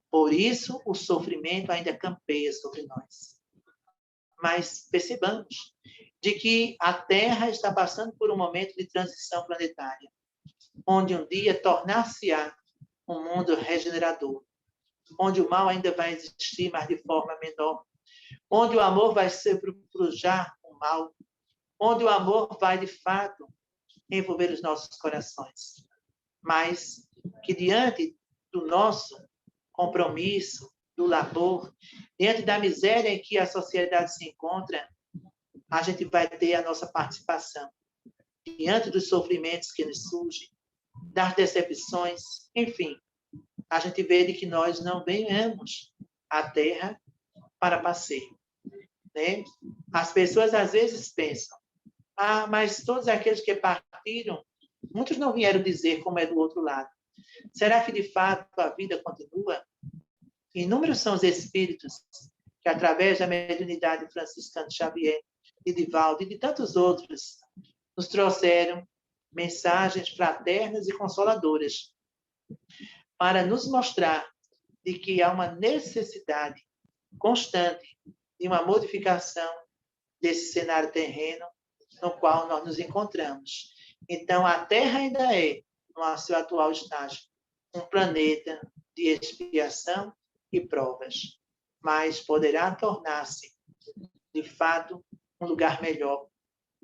Por isso, o sofrimento ainda campeia sobre nós. Mas percebamos de que a Terra está passando por um momento de transição planetária, onde um dia tornar-se-á um mundo regenerador, onde o mal ainda vai existir, mas de forma menor, onde o amor vai subjugar o mal, onde o amor vai, de fato, envolver os nossos corações. Mas que diante do nosso compromisso, do labor, diante da miséria em que a sociedade se encontra, a gente vai ter a nossa participação. Diante dos sofrimentos que nos surgem, das decepções, enfim, a gente vê de que nós não venhamos à Terra para passeio, né? As pessoas às vezes pensam, Ah, mas todos aqueles que partiram, muitos não vieram dizer como é do outro lado. Será que, de fato, a vida continua? Inúmeros são os espíritos que, através da mediunidade franciscana de Xavier, de Divaldo e de tantos outros, nos trouxeram mensagens fraternas e consoladoras para nos mostrar de que há uma necessidade constante de uma modificação desse cenário terreno no qual nós nos encontramos. Então, a Terra ainda é, no seu atual estágio, um planeta de expiação e provas, mas poderá tornar-se, de fato, um lugar melhor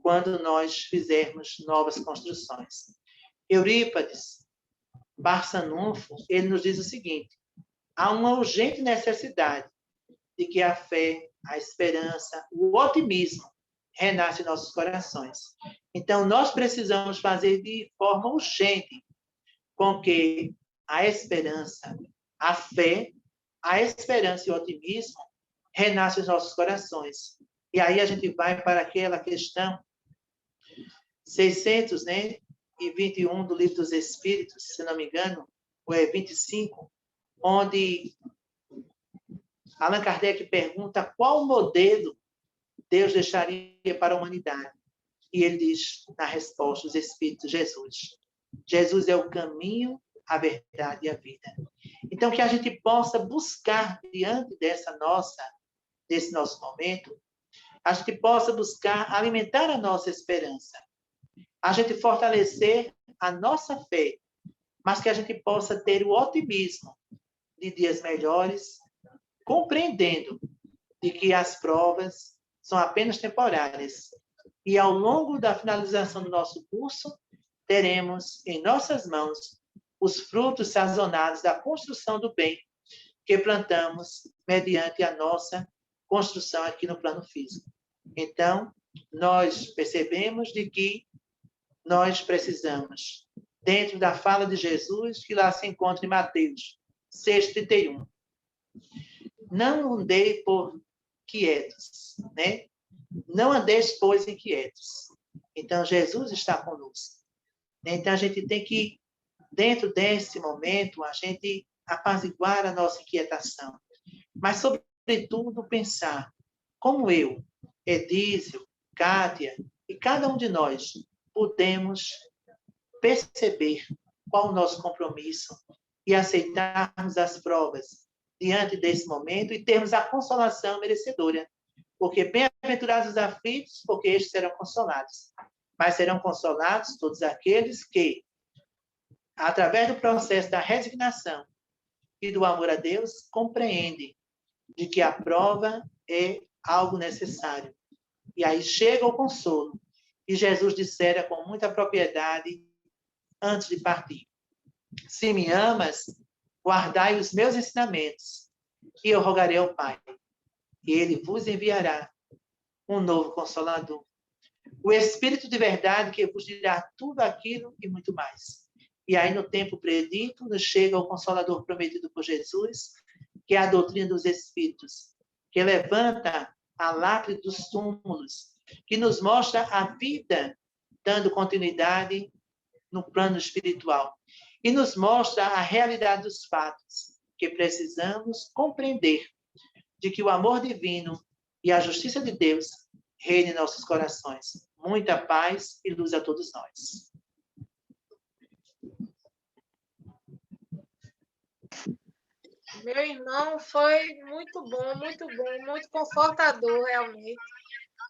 quando nós fizermos novas construções. Eurípides Barçanufo, ele nos diz o seguinte: há uma urgente necessidade de que a fé, a esperança, o otimismo renascem em nossos corações. Então, nós precisamos fazer de forma urgente com que a esperança, a fé, a esperança e o otimismo renascem em nossos corações. E aí a gente vai para aquela questão 600, né? E 21 do Livro dos Espíritos, se não me engano, ou é 25, onde Allan Kardec pergunta qual modelo Deus deixaria para a humanidade. E ele diz, na resposta, os Espíritos, Jesus. Jesus é o caminho, a verdade e a vida. Então, que a gente possa buscar, diante desse nosso momento, a gente possa buscar alimentar a nossa esperança, a gente fortalecer a nossa fé, mas que a gente possa ter o otimismo de dias melhores, compreendendo de que as provas são apenas temporárias. E ao longo da finalização do nosso curso, teremos em nossas mãos os frutos sazonais da construção do bem que plantamos mediante a nossa construção aqui no plano físico. Então, nós percebemos de que nós precisamos, dentro da fala de Jesus, que lá se encontra em Mateus 6,31. Não andei por quietos, né? Não andeis, pois, inquietos. Então, Jesus está conosco. Então, a gente tem que, dentro desse momento, a gente apaziguar a nossa inquietação. Mas, sobretudo, pensar como eu, Edísio, Kátia e cada um de nós podemos perceber qual o nosso compromisso e aceitarmos as provas diante desse momento e termos a consolação merecedora. Porque bem-aventurados os aflitos, porque estes serão consolados. Mas serão consolados todos aqueles que, através do processo da resignação e do amor a Deus, compreendem de que a prova é algo necessário. E aí chega o consolo. E Jesus dissera com muita propriedade antes de partir: se me amas, guardai os meus ensinamentos, e eu rogarei ao Pai, e ele vos enviará um novo Consolador, o Espírito de verdade, que vos dirá tudo aquilo e muito mais. E aí, no tempo predito, nos chega o Consolador prometido por Jesus, que é a doutrina dos Espíritos, que levanta a lacre dos túmulos, que nos mostra a vida dando continuidade no plano espiritual, e nos mostra a realidade dos fatos, que precisamos compreender de que o amor divino e a justiça de Deus reinem em nossos corações. Muita paz e luz a todos nós. Meu irmão, foi muito bom, muito confortador, realmente,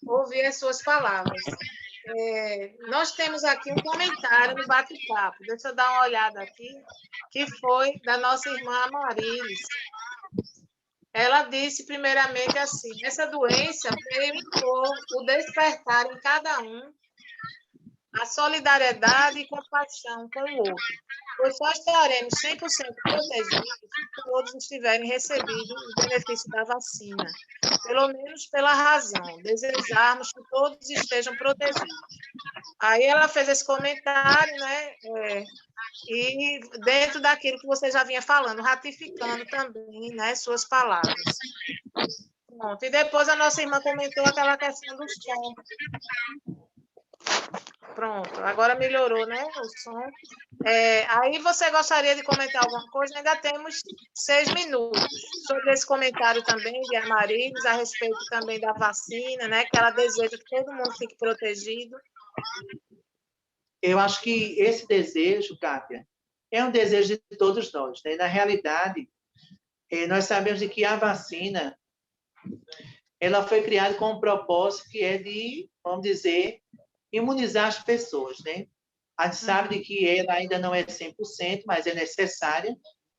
ouvir as suas palavras. Nós temos aqui um comentário no bate-papo. Deixa eu dar uma olhada aqui, que foi da nossa irmã Marilis. Ela disse, primeiramente, assim: essa doença veio impor o despertar em cada um a solidariedade e compaixão com o outro, pois só estaremos 100% protegidos se todos estiverem recebendo o benefício da vacina, pelo menos pela razão, desejarmos que todos estejam protegidos. Aí ela fez esse comentário, né? E dentro daquilo que você já vinha falando, ratificando também, né, suas palavras. Pronto. E depois a nossa irmã comentou aquela questão do som. Pronto, agora melhorou, né, o som. Aí você gostaria de comentar alguma coisa? Ainda temos 6 minutos sobre esse comentário também de Amarílis, a respeito também da vacina, né, que ela deseja que todo mundo fique protegido. Eu acho que esse desejo, Kátia, é um desejo de todos nós, né? Na realidade, nós sabemos de que a vacina ela foi criada com um propósito que é de, vamos dizer, imunizar as pessoas, né? A gente sabe de que ela ainda não é 100%, mas é necessária.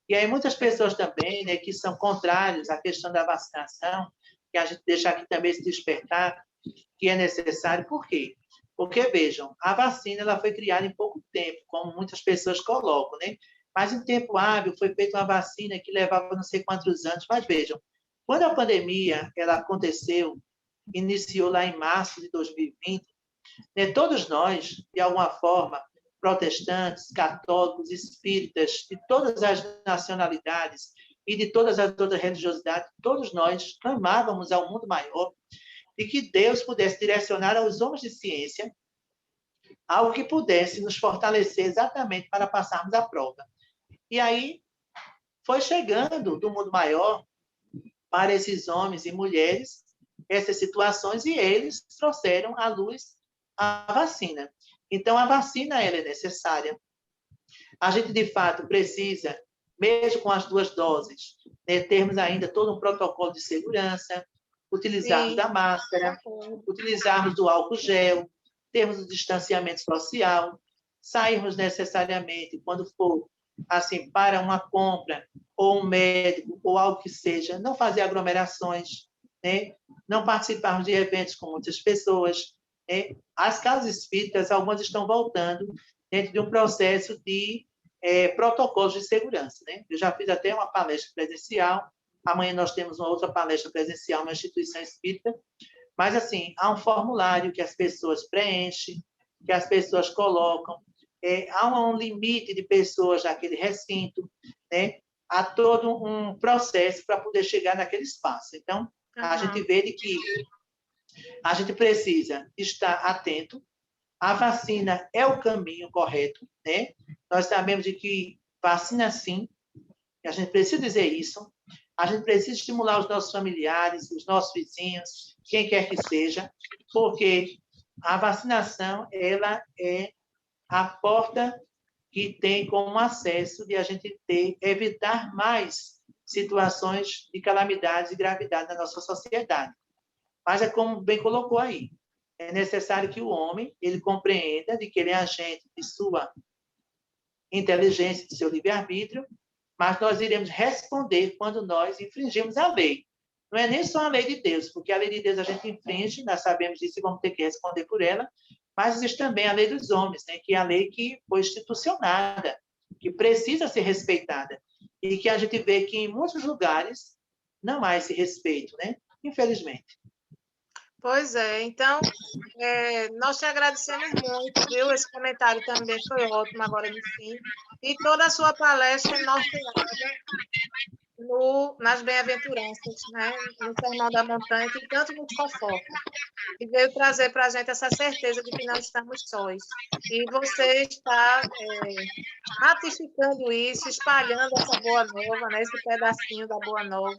E aí muitas pessoas também, né, que são contrárias à questão da vacinação, que a gente deixa aqui também se despertar, que é necessário. Por quê? Porque, vejam, a vacina ela foi criada em pouco tempo, como muitas pessoas colocam, né? Mas em tempo hábil foi feita uma vacina que levava não sei quantos anos. Mas vejam, quando a pandemia ela aconteceu, iniciou lá em março de 2020, né, todos nós, de alguma forma, protestantes, católicos, espíritas, de todas as nacionalidades e de todas as outras religiosidades, todos nós clamávamos ao mundo maior de que Deus pudesse direcionar aos homens de ciência algo que pudesse nos fortalecer exatamente para passarmos a prova. E aí foi chegando do mundo maior para esses homens e mulheres essas situações e eles trouxeram à luz a vacina. Então, a vacina ela é necessária. A gente, de fato, precisa, mesmo com as 2 doses, né, termos ainda todo um protocolo de segurança, utilizarmos da máscara, utilizarmos do álcool gel, termos o distanciamento social, sairmos necessariamente, quando for assim, para uma compra, ou um médico, ou algo que seja, não fazer aglomerações, né? Não participarmos de eventos com muitas pessoas. Né? As casas espíritas, algumas estão voltando dentro de um processo de protocolos de segurança. Né? Eu já fiz até uma palestra presencial, amanhã nós temos uma outra palestra presencial na instituição espírita, mas, assim, há um formulário que as pessoas preenchem, que as pessoas colocam, há um limite de pessoas naquele recinto, né? Há todo um processo para poder chegar naquele espaço. Então, a gente vê de que a gente precisa estar atento. A vacina é o caminho correto, né? Nós sabemos de que vacina sim, a gente precisa dizer isso. A gente precisa estimular os nossos familiares, os nossos vizinhos, quem quer que seja, porque a vacinação ela é a porta que tem como acesso de a gente evitar mais situações de calamidades e gravidade na nossa sociedade. Mas é como bem colocou aí, é necessário que o homem ele compreenda de que ele é agente de sua inteligência, de seu livre-arbítrio, mas nós iremos responder quando nós infringimos a lei. Não é nem só a lei de Deus, porque a lei de Deus a gente infringe, nós sabemos disso e vamos ter que responder por ela, mas existe também a lei dos homens, né, que é a lei que foi institucionada, que precisa ser respeitada, e que a gente vê que em muitos lugares não há esse respeito, né? Infelizmente. Pois é, então, nós te agradecemos muito, viu? Esse comentário também foi ótimo agora no fim. E toda a sua palestra é norteada nas bem-aventuranças, né? No Sermão da Montanha, que tanto nos conforta. E veio trazer para a gente essa certeza de que não estamos sós. E você está ratificando isso, espalhando essa boa nova, né? Esse pedacinho da boa nova.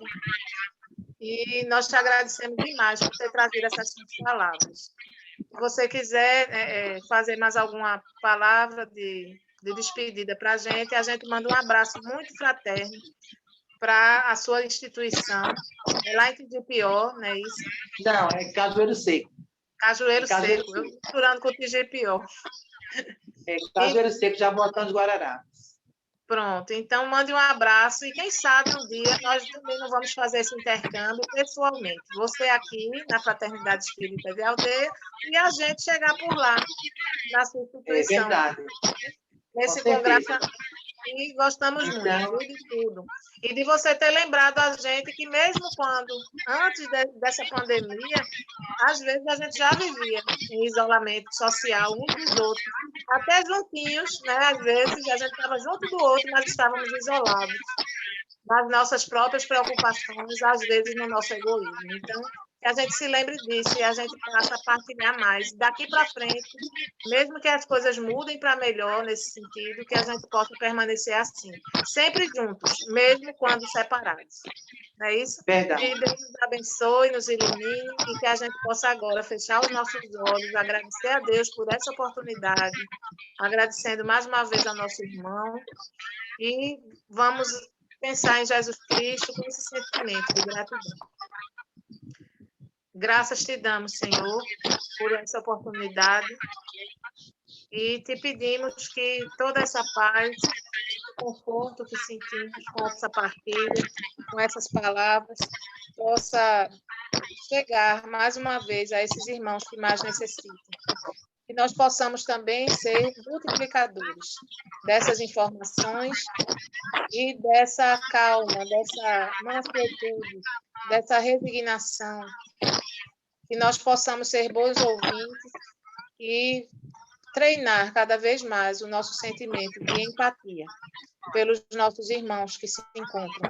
E nós te agradecemos demais por ter trazido essas suas palavras. Se você quiser fazer mais alguma palavra de despedida para a gente manda um abraço muito fraterno para a sua instituição, lá em Tijipió, não é isso? Não, é Cajueiro Seco. Cajueiro Seco, eu misturando com o Tijipió. Cajueiro Seco, já voltando de Guarará. Pronto, então mande um abraço e quem sabe um dia nós também não vamos fazer esse intercâmbio pessoalmente. Você aqui na Fraternidade Espírita de Aldeia e a gente chegar por lá, na sua instituição. É verdade. Nesse congresso e gostamos muito de tudo. E de você ter lembrado a gente que mesmo antes dessa pandemia, às vezes a gente já vivia em isolamento social uns dos outros, até juntinhos, né? Às vezes a gente estava junto do outro, mas estávamos isolados nas nossas próprias preocupações, às vezes no nosso egoísmo. Então, que a gente se lembre disso e a gente possa partilhar mais. Daqui para frente, mesmo que as coisas mudem para melhor nesse sentido, que a gente possa permanecer assim, sempre juntos, mesmo quando separados. Não é isso? Verdade. Que Deus nos abençoe, nos ilumine e que a gente possa agora fechar os nossos olhos, agradecer a Deus por essa oportunidade, agradecendo mais uma vez ao nosso irmão e vamos pensar em Jesus Cristo com esse sentimento de gratidão. Graças te damos, Senhor, por essa oportunidade e te pedimos que toda essa paz, o conforto que sentimos com essa partilha, com essas palavras, possa chegar mais uma vez a esses irmãos que mais necessitam. Que nós possamos também ser multiplicadores dessas informações e dessa calma, dessa mansuetude, dessa resignação, que nós possamos ser bons ouvintes e treinar cada vez mais o nosso sentimento de empatia pelos nossos irmãos que se encontram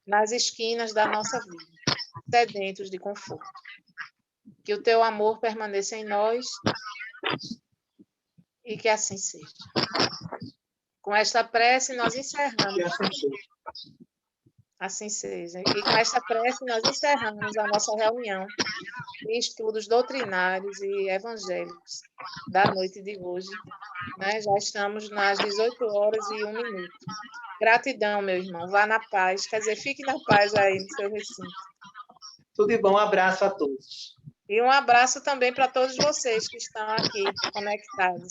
nas esquinas da nossa vida, sedentos de conforto. Que o teu amor permaneça em nós e que assim seja. Com esta prece, nós encerramos. Assim seja. E com esta prece, nós encerramos a nossa reunião de estudos doutrinários e evangélicos da noite de hoje. Né? Já estamos nas 18h01. Gratidão, meu irmão. Vá na paz. Quer dizer, fique na paz aí no seu recinto. Tudo de bom. Um abraço a todos. E um abraço também para todos vocês que estão aqui conectados.